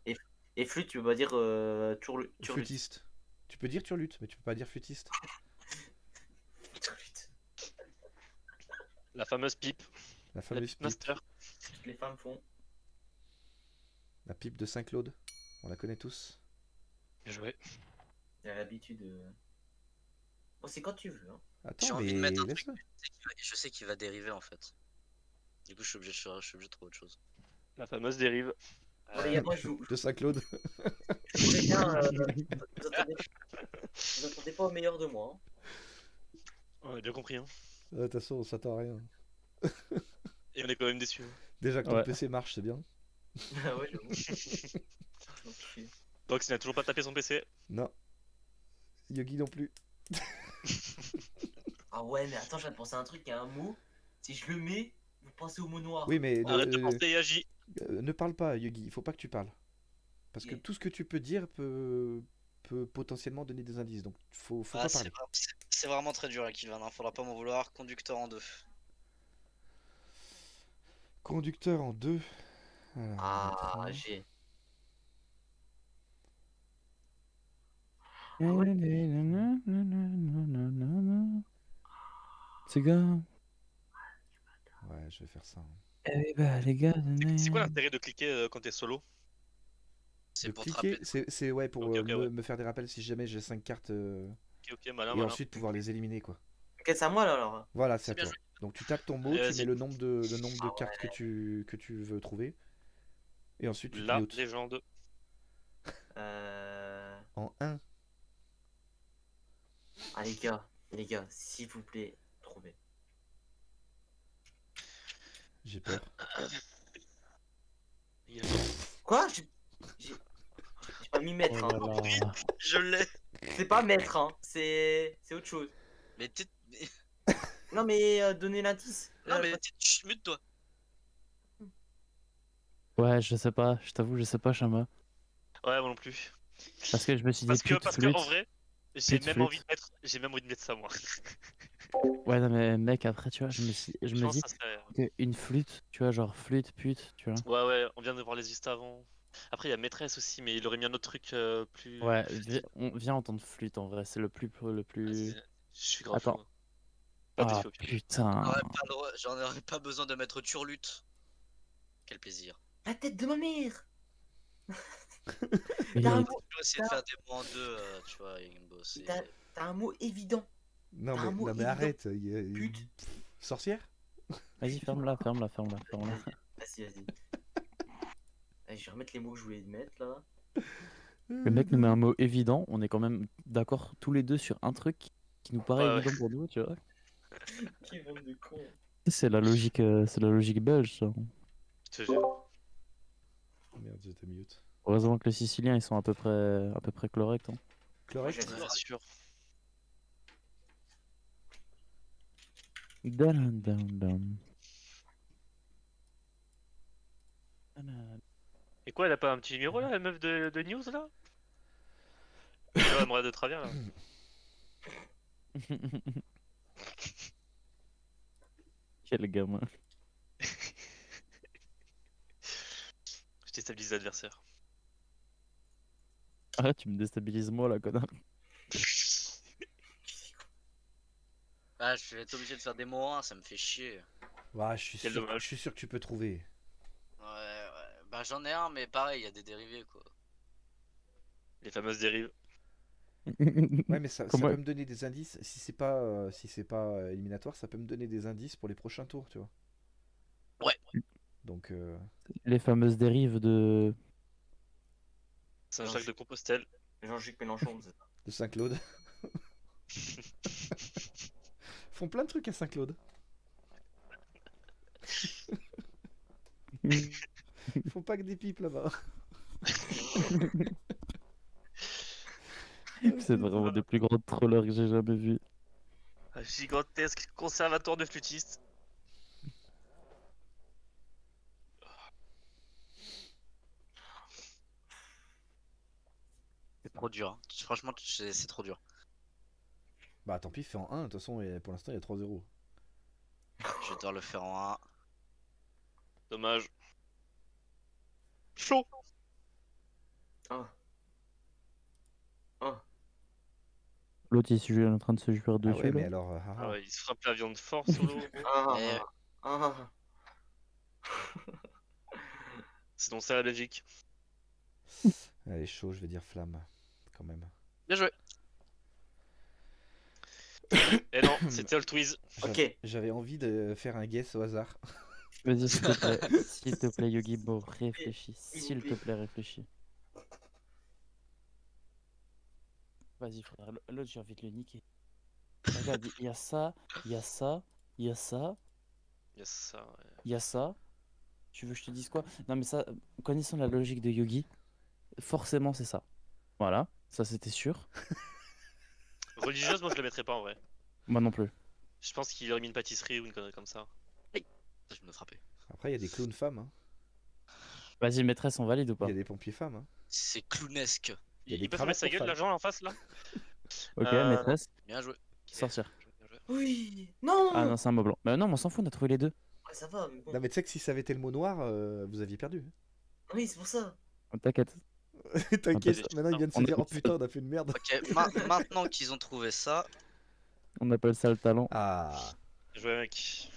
Speaker 5: Et flûte, tu peux pas dire turlute.
Speaker 4: Flûtiste. Tu peux dire turlute, mais tu peux pas dire flûtiste.
Speaker 5: Turlute.
Speaker 2: La fameuse pipe.
Speaker 4: La
Speaker 2: La
Speaker 4: fameuse
Speaker 2: pipe
Speaker 4: pipe.
Speaker 2: master.
Speaker 5: Les femmes font.
Speaker 4: La pipe de Saint-Claude. On la connaît tous.
Speaker 2: Bien joué.
Speaker 5: J'ai l'habitude. Bon, c'est quand tu veux. Hein.
Speaker 1: J'ai
Speaker 4: Attends,
Speaker 1: envie de
Speaker 4: mais
Speaker 1: mettre un truc.
Speaker 4: laisse-le.
Speaker 1: Je sais qu'il va dériver en fait. Du coup, je suis obligé de trouver autre chose.
Speaker 2: La fameuse dérive.
Speaker 5: Bon, les gars, moi, je vous
Speaker 4: De Saint-Claude.
Speaker 5: préviens. Vous attendez pas au meilleur de moi. Hein.
Speaker 2: On a bien compris, hein.
Speaker 4: De toute façon, on s'attend à rien.
Speaker 2: Et on est quand même déçus.
Speaker 4: Déjà que ton
Speaker 3: Ouais.
Speaker 4: PC marche, c'est bien.
Speaker 5: Ah ouais, j'avoue. Ok.
Speaker 2: Donc, il n'a toujours pas tapé son PC.
Speaker 4: Non. Yogi non plus.
Speaker 5: Ah ouais, mais attends, je viens de penser à un truc, il y a un mot. Si je le mets, vous pensez au mot noir.
Speaker 4: Oui, mais
Speaker 2: Arrête de penser et agis.
Speaker 4: ne parle pas, Yogi. Il faut pas que tu parles. Parce que
Speaker 5: Ok.
Speaker 4: tout ce que tu peux dire peut potentiellement donner des indices. Donc, faut
Speaker 1: Ah,
Speaker 4: pas parler.
Speaker 1: c'est vraiment très dur, Kilvan. Hein. Faudra pas m'en vouloir. Conducteur en 2.
Speaker 4: Conducteur en 2.
Speaker 5: Ah, j'ai.
Speaker 3: C'est gars.
Speaker 4: Ouais, je vais faire ça.
Speaker 3: Eh bah les gars,
Speaker 2: C'est quoi l'intérêt de cliquer quand t'es solo?
Speaker 1: C'est
Speaker 4: De
Speaker 1: pour te
Speaker 4: cliquer,
Speaker 1: rappeler.
Speaker 4: c'est ouais, pour
Speaker 2: Ok, ouais.
Speaker 4: me faire des rappels si jamais j'ai 5 cartes
Speaker 2: Ok, malin,
Speaker 4: et
Speaker 2: malin.
Speaker 4: ensuite pouvoir les éliminer, quoi.
Speaker 5: Ok, c'est à moi là alors.
Speaker 4: Voilà, c'est
Speaker 1: C'est
Speaker 4: à
Speaker 1: bien
Speaker 4: toi.
Speaker 1: joué.
Speaker 4: Donc tu tapes ton mot,
Speaker 2: Allez,
Speaker 4: tu
Speaker 2: vas-y.
Speaker 4: mets le nombre de
Speaker 5: Ah
Speaker 4: cartes que tu veux trouver. Et ensuite tu
Speaker 2: La
Speaker 4: triotes.
Speaker 2: légende.
Speaker 4: En 1.
Speaker 5: Ah les gars, s'il vous plaît, trouvez.
Speaker 4: J'ai peur.
Speaker 5: Quoi? J'ai pas mis maître,
Speaker 3: Oh
Speaker 5: hein.
Speaker 3: là là.
Speaker 1: Je l'ai.
Speaker 5: C'est pas maître, hein. C'est autre chose.
Speaker 1: Mais t'es.
Speaker 5: Non mais donnez l'indice.
Speaker 1: Non, mais chut, mute-toi.
Speaker 3: Ouais, je sais pas, je t'avoue, je sais pas, Chama.
Speaker 2: Ouais, moi non plus.
Speaker 3: Parce que je me suis dit
Speaker 2: Parce que
Speaker 3: pute, flûte.
Speaker 2: en vrai, j'ai
Speaker 3: Pute,
Speaker 2: même
Speaker 3: flûte.
Speaker 2: envie de mettre, ça moi.
Speaker 3: Ouais, non, mais mec, après, tu vois, je me
Speaker 2: pense
Speaker 3: dis
Speaker 2: que ça serait-
Speaker 3: que une flûte, tu vois, genre flûte, pute, tu vois.
Speaker 2: Ouais, on vient de voir les listes avant. Après, il y a maîtresse aussi, mais il aurait mis un autre truc plus.
Speaker 3: Ouais,
Speaker 2: plus
Speaker 3: viens entendre flûte en vrai, c'est le plus.
Speaker 2: Vas-y, je suis grave
Speaker 3: Attends.
Speaker 2: chaud. Pas
Speaker 3: Ah
Speaker 2: déçu, ok.
Speaker 3: putain.
Speaker 1: J'en aurais pas besoin de mettre turlute. Quel plaisir.
Speaker 5: La tête de ma mère.
Speaker 3: Mais
Speaker 5: T'as un
Speaker 3: il-
Speaker 1: Je peux essayer de faire des mots en 2, tu vois, Yimbo.
Speaker 5: T'as un mot évident.
Speaker 4: Non
Speaker 5: T'as un mot
Speaker 4: mais
Speaker 5: évident.
Speaker 4: arrête.
Speaker 5: Pute.
Speaker 4: Sorcière?
Speaker 3: Vas-y, ferme-la.
Speaker 5: Vas-y. Allez, je vais remettre les mots que je voulais mettre là.
Speaker 3: Le mec nous met un mot évident, on est quand même d'accord tous les deux sur un truc qui nous paraît
Speaker 2: Ouais.
Speaker 3: évident pour nous, tu vois.
Speaker 5: Quel bande de con.
Speaker 3: C'est la logique belge, ça.
Speaker 2: Je te jure.
Speaker 4: Merde, j'étais mute.
Speaker 3: Heureusement que les Siciliens ils sont à peu près corrects. Hein.
Speaker 4: Correct.
Speaker 5: Moi,
Speaker 2: Bien sûr.
Speaker 3: Down, down, down.
Speaker 2: Et quoi, elle a pas un petit numéro là, la meuf de news là? Elle me regarde de travers là.
Speaker 3: Quel gamin.
Speaker 2: Je déstabilise l'adversaire.
Speaker 3: Ah, tu me déstabilises moi là, connard.
Speaker 1: Ah, je vais être obligé de faire des mots en 1, ça me fait chier.
Speaker 4: Ouais,
Speaker 2: Quel dommage.
Speaker 4: je suis sûr que tu peux trouver.
Speaker 1: Ouais. Bah, j'en ai un, mais pareil, il y a des dérivés quoi.
Speaker 2: Les fameuses dérives.
Speaker 4: Ouais, mais ça
Speaker 3: Comment-
Speaker 4: peut me donner des indices. Si c'est pas éliminatoire, ça peut me donner des indices pour les prochains tours, tu vois.
Speaker 1: Ouais.
Speaker 4: Donc,
Speaker 3: Les fameuses dérives de.
Speaker 2: Saint-Jacques de Compostelle.
Speaker 5: Jean-Luc Mélenchon, c'est ça.
Speaker 4: De Saint-Claude. Font plein de trucs à Saint-Claude. Ils font pas que des pipes là-bas.
Speaker 3: C'est vraiment des plus grands trollers que j'ai jamais vus.
Speaker 2: Un gigantesque conservatoire de flûtistes.
Speaker 1: C'est trop dur. Hein. Franchement, c'est trop dur.
Speaker 4: Bah tant pis, fais en 1, de toute façon, pour l'instant il y a 3-0.
Speaker 1: Je vais devoir le faire en 1.
Speaker 2: Dommage. Chaud.
Speaker 5: Ah. Ah.
Speaker 3: L'autre il est en train de se jouer
Speaker 4: Ah
Speaker 3: dessus
Speaker 4: ouais, mais
Speaker 3: là.
Speaker 4: alors...
Speaker 2: Ah ouais, il se frappe la viande fort solo.
Speaker 5: Ah.
Speaker 1: Et-
Speaker 5: Ah.
Speaker 2: Sinon c'est la Belgique.
Speaker 4: Elle est chaud, je vais dire flamme, quand même.
Speaker 1: Bien joué.
Speaker 2: Et non, c'était All Twiz.
Speaker 5: Ok.
Speaker 4: J'avais envie de faire un guess au hasard.
Speaker 3: Vas-y s'il te plaît, s'il te plaît Yogi Bo, réfléchis,
Speaker 5: S'il vous
Speaker 3: s'il te
Speaker 5: plaît.
Speaker 3: plaît réfléchis. Vas-y frère, l'autre j'ai envie de le niquer. Regarde, il y a ça, il y a ça, il y a ça,
Speaker 2: Yes, ça, ouais.
Speaker 3: il y a ça. Tu veux que je te dise quoi? Non mais ça, connaissant la logique de Yogi, forcément c'est ça. Voilà, ça c'était sûr.
Speaker 2: Religieuse, moi je le mettrais pas en vrai.
Speaker 3: Moi non plus.
Speaker 2: Je pense qu'il aurait mis une pâtisserie ou une connerie comme ça.
Speaker 1: Je vais me frapper.
Speaker 4: Après, il y a des clowns femmes, hein.
Speaker 3: Vas-y maîtresse, on valide ou
Speaker 4: Il
Speaker 3: pas?
Speaker 4: y a des pompiers femmes, hein.
Speaker 1: C'est clownesque.
Speaker 4: Il y a des
Speaker 2: Il peut fermer
Speaker 4: cravates
Speaker 2: sa
Speaker 4: pour
Speaker 2: gueule,
Speaker 4: femmes.
Speaker 2: l'agent là en face là?
Speaker 3: Ok,
Speaker 2: Euh,
Speaker 3: maîtresse,
Speaker 1: Bien joué.
Speaker 3: sortir.
Speaker 2: Bien joué.
Speaker 5: Oui. Non.
Speaker 3: Ah non, c'est un mot blanc. Mais non, mais on s'en fout, on a trouvé les deux.
Speaker 5: Ouais, ça va, mais bon.
Speaker 4: Non mais tu sais que si ça avait été le mot noir, vous aviez perdu.
Speaker 5: Oui, c'est pour ça.
Speaker 3: T'inquiète.
Speaker 4: T'inquiète,
Speaker 2: Ah,
Speaker 4: maintenant il vient de se
Speaker 3: on
Speaker 4: dire
Speaker 3: est-
Speaker 4: oh putain on a fait une merde.
Speaker 1: Ok, maintenant qu'ils ont trouvé ça,
Speaker 3: On appelle ça le talent.
Speaker 4: Ah,
Speaker 2: Bien joué mec.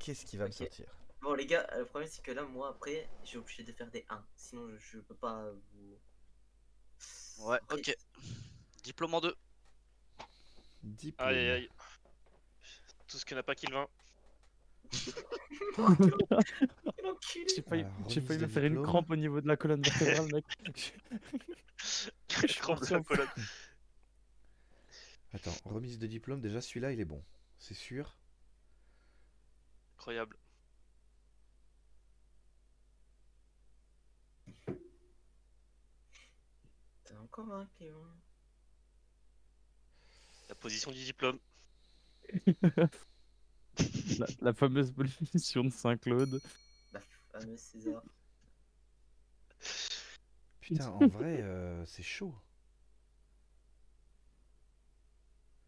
Speaker 4: qu'est-ce qui va me
Speaker 5: Ok.
Speaker 4: sortir?
Speaker 5: Bon, les gars, le problème c'est que là, moi, après, j'ai obligé de faire des 1. Sinon, je peux pas vous.
Speaker 1: ouais,
Speaker 5: Après,
Speaker 1: ok. Diplôme en 2.
Speaker 4: Diplôme.
Speaker 2: Aïe aïe aïe. Tout ce que n'a pas Kylvain.
Speaker 5: Quel enculé.
Speaker 3: J'ai failli,
Speaker 4: Alors,
Speaker 3: j'ai
Speaker 4: remise
Speaker 3: failli
Speaker 4: de
Speaker 3: me faire une
Speaker 4: diplôme.
Speaker 3: crampe au niveau de la colonne vertébrale, mec.
Speaker 2: Je crampe la colonne.
Speaker 4: Attends, remise de diplôme, déjà celui-là il est bon. C'est sûr.
Speaker 2: Incroyable.
Speaker 5: T'as encore un Clément.
Speaker 2: La position du diplôme.
Speaker 3: La fameuse mission de Saint-Claude.
Speaker 5: La fameuse César.
Speaker 4: Putain, en vrai, c'est chaud.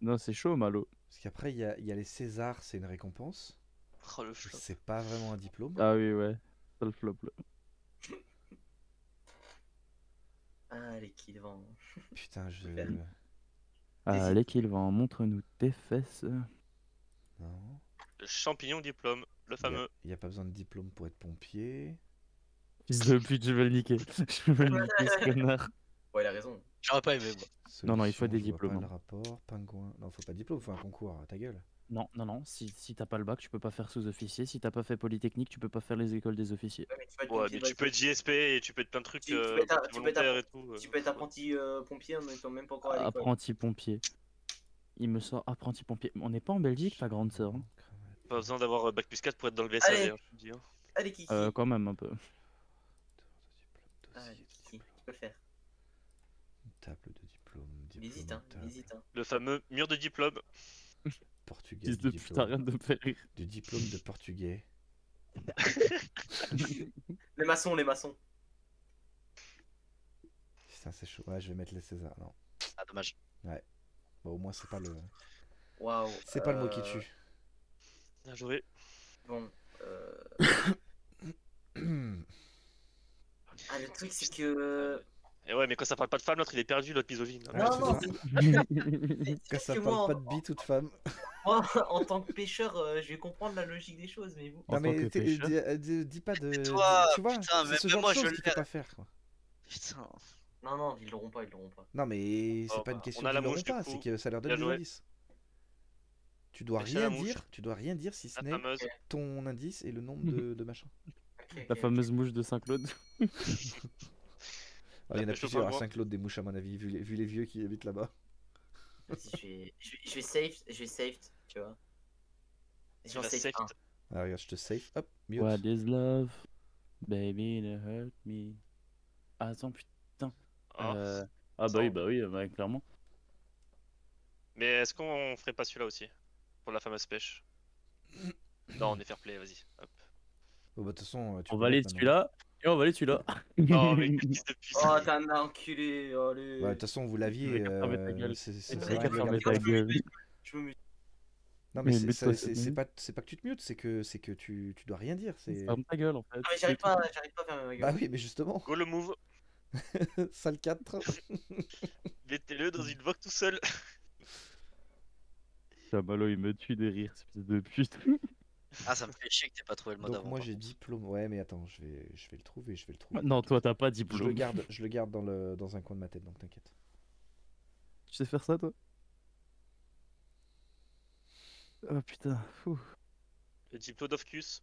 Speaker 3: Non, c'est chaud, Malo.
Speaker 4: Parce qu'après il y a les Césars, c'est une récompense.
Speaker 2: Oh le flop.
Speaker 4: C'est pas vraiment un diplôme.
Speaker 3: Ah oui, ouais. Ça le flop, là.
Speaker 5: Ah, les kills vont.
Speaker 4: Putain, je...
Speaker 5: Super.
Speaker 3: Allez, qu'il va en montre-nous tes fesses.
Speaker 4: Non.
Speaker 2: Le champignon diplôme. Le fameux.
Speaker 4: Il y a pas besoin de diplôme pour être pompier.
Speaker 3: Fils de pute, je vais le niquer. Je vais le niquer, ce connard.
Speaker 5: Ouais, il a raison.
Speaker 1: J'aurais pas aimé, moi.
Speaker 3: Non, non, il faut
Speaker 4: Solution,
Speaker 3: des
Speaker 4: je vois
Speaker 3: diplômes,
Speaker 4: Pas
Speaker 3: hein.
Speaker 4: le rapport, pingouin. Non, faut pas de diplôme, faut un concours. Ta gueule.
Speaker 3: Non, non, non. Si t'as pas le bac, tu peux pas faire sous-officier. Si t'as pas fait Polytechnique, tu peux pas faire les écoles des officiers.
Speaker 5: Ouais, mais tu peux être
Speaker 2: Ouais,
Speaker 5: pompier
Speaker 2: mais tu peux être JSP et tu peux être plein de trucs
Speaker 5: Tu peux être un- tu peux être un-
Speaker 2: volontaires et tout.
Speaker 5: Tu peux être apprenti pompier en étant même pas encore à l'école.
Speaker 3: Apprenti pompier. Il me sort apprenti pompier. On n'est pas en Belgique, ta grande sœur. Hein.
Speaker 4: Cravate.
Speaker 2: Pas besoin d'avoir bac plus 4 pour être dans le VSAV,
Speaker 5: Allez.
Speaker 2: hein, je te le dis. Hein.
Speaker 5: Allez, Kiki.
Speaker 3: Quand même un peu.
Speaker 5: Allez,
Speaker 4: Dossier de
Speaker 5: Kiki.
Speaker 4: diplôme.
Speaker 5: Tu peux le faire.
Speaker 4: Table de diplôme.
Speaker 5: Il hésite, hein.
Speaker 4: table.
Speaker 5: Il hésite, hein.
Speaker 2: Le fameux mur de diplôme.
Speaker 4: Portugais.
Speaker 3: Fils
Speaker 4: Du
Speaker 3: de pute, arrête de me faire rire.
Speaker 4: Du diplôme de portugais.
Speaker 5: Les maçons, les maçons.
Speaker 4: Putain, c'est chaud. Ouais, je vais mettre les Césars. Non.
Speaker 1: Ah, dommage.
Speaker 4: Bon, au moins, c'est pas le.
Speaker 5: Waouh.
Speaker 4: C'est pas le mot qui tue.
Speaker 2: Bien joué.
Speaker 5: Bon. Ah, le truc, c'est que.
Speaker 2: Et ouais, mais quand ça parle pas de femme, l'autre il est perdu, l'autre misogyne.
Speaker 4: Ouais,
Speaker 5: Non,
Speaker 4: c'est
Speaker 5: non,
Speaker 4: ça.
Speaker 5: c'est
Speaker 4: Quand ça
Speaker 5: que
Speaker 4: parle
Speaker 5: moi,
Speaker 4: pas de bite ou de femme.
Speaker 5: moi, en tant que pêcheur, je vais comprendre la logique des choses, mais vous.
Speaker 3: En
Speaker 4: Non,
Speaker 3: tant
Speaker 4: mais
Speaker 3: que pêcheur.
Speaker 4: dis pas de.
Speaker 1: toi,
Speaker 4: tu vois,
Speaker 1: putain,
Speaker 4: c'est
Speaker 1: même
Speaker 4: ce genre
Speaker 1: moi,
Speaker 4: de
Speaker 1: je
Speaker 4: choses
Speaker 1: le
Speaker 4: qu'il faut
Speaker 1: l'ai.
Speaker 4: pas faire. Quoi.
Speaker 1: Putain.
Speaker 5: Non, non, ils l'auront pas, ils l'auront pas.
Speaker 4: Non, mais c'est
Speaker 2: Oh,
Speaker 4: pas une
Speaker 2: bah,
Speaker 4: question
Speaker 2: on a la
Speaker 4: qu'ils l'auront
Speaker 2: mouche, du
Speaker 4: pas,
Speaker 2: coup.
Speaker 4: c'est que ça leur donne
Speaker 2: Bien
Speaker 4: des
Speaker 2: joué.
Speaker 4: indices. Tu dois
Speaker 2: Pêcher la
Speaker 4: rien
Speaker 2: mouche.
Speaker 4: dire, tu dois rien dire si ce
Speaker 2: La
Speaker 4: n'est
Speaker 2: fameuse.
Speaker 4: ton indice et le nombre de machin.
Speaker 5: Ok,
Speaker 3: La
Speaker 5: ok,
Speaker 3: fameuse mouche de Saint-Claude.
Speaker 4: Ah, il y en a
Speaker 2: Je peux
Speaker 4: plusieurs
Speaker 2: pas
Speaker 4: à
Speaker 2: voir.
Speaker 4: Saint-Claude des mouches à mon avis, vu les vieux qui habitent là-bas.
Speaker 5: Vas-y, je vais save, tu vois. Et
Speaker 2: Tu
Speaker 5: j'en
Speaker 2: vas
Speaker 5: save
Speaker 2: safe.
Speaker 5: un.
Speaker 4: Ah, regarde, je te safe. Hop, mute.
Speaker 3: What is love? Baby, it hurt me. Ah, attends, putain.
Speaker 2: Oh.
Speaker 3: Ah,
Speaker 2: Ça,
Speaker 3: bah oui, bah, clairement.
Speaker 2: Mais est-ce qu'on ferait pas celui-là aussi? Pour la fameuse pêche? Non, on est fair play, vas-y. Hop.
Speaker 4: Oh, bah, de toute façon, tu
Speaker 3: On
Speaker 4: peux
Speaker 3: valide
Speaker 4: mettre maintenant.
Speaker 3: celui-là et on valide celui-là.
Speaker 2: Non, mais quel fils de pute.
Speaker 5: Oh, t'es un enculé,
Speaker 4: Bah,
Speaker 5: allez.
Speaker 4: de toute façon, vous l'aviez.
Speaker 3: Mec, fermez ta gueule.
Speaker 4: Ça
Speaker 3: Mec,
Speaker 4: sert à rien de le
Speaker 3: fermez
Speaker 4: garder.
Speaker 3: ta gueule.
Speaker 5: Je me mute.
Speaker 4: Non, mais
Speaker 3: Mais mute-toi,
Speaker 4: c'est
Speaker 3: cette nuit.
Speaker 4: pas que tu te mutes, c'est que tu dois rien dire. C'est.
Speaker 3: Ferme ta gueule en fait.
Speaker 5: Ah, mais j'arrive pas à faire ma
Speaker 4: Bah
Speaker 5: gueule.
Speaker 4: oui, mais justement.
Speaker 2: Go le move.
Speaker 4: Salle 4.
Speaker 2: Mettez-le dans une vogue tout seul.
Speaker 3: Chamallow, il me tue de rire, espèce de pute.
Speaker 1: Ah, ça me fait chier que t'aies pas trouvé le mode
Speaker 4: Donc
Speaker 1: avant.
Speaker 4: moi
Speaker 1: par
Speaker 4: j'ai
Speaker 1: contre.
Speaker 4: diplôme. Ouais, mais attends, je vais le trouver, je vais le trouver.
Speaker 3: Non, toi, t'as pas de
Speaker 4: Je le
Speaker 3: diplôme.
Speaker 4: garde dans un coin de ma tête, donc t'inquiète.
Speaker 3: Tu sais faire ça, toi? Oh putain, fou.
Speaker 2: Le Diplodocus.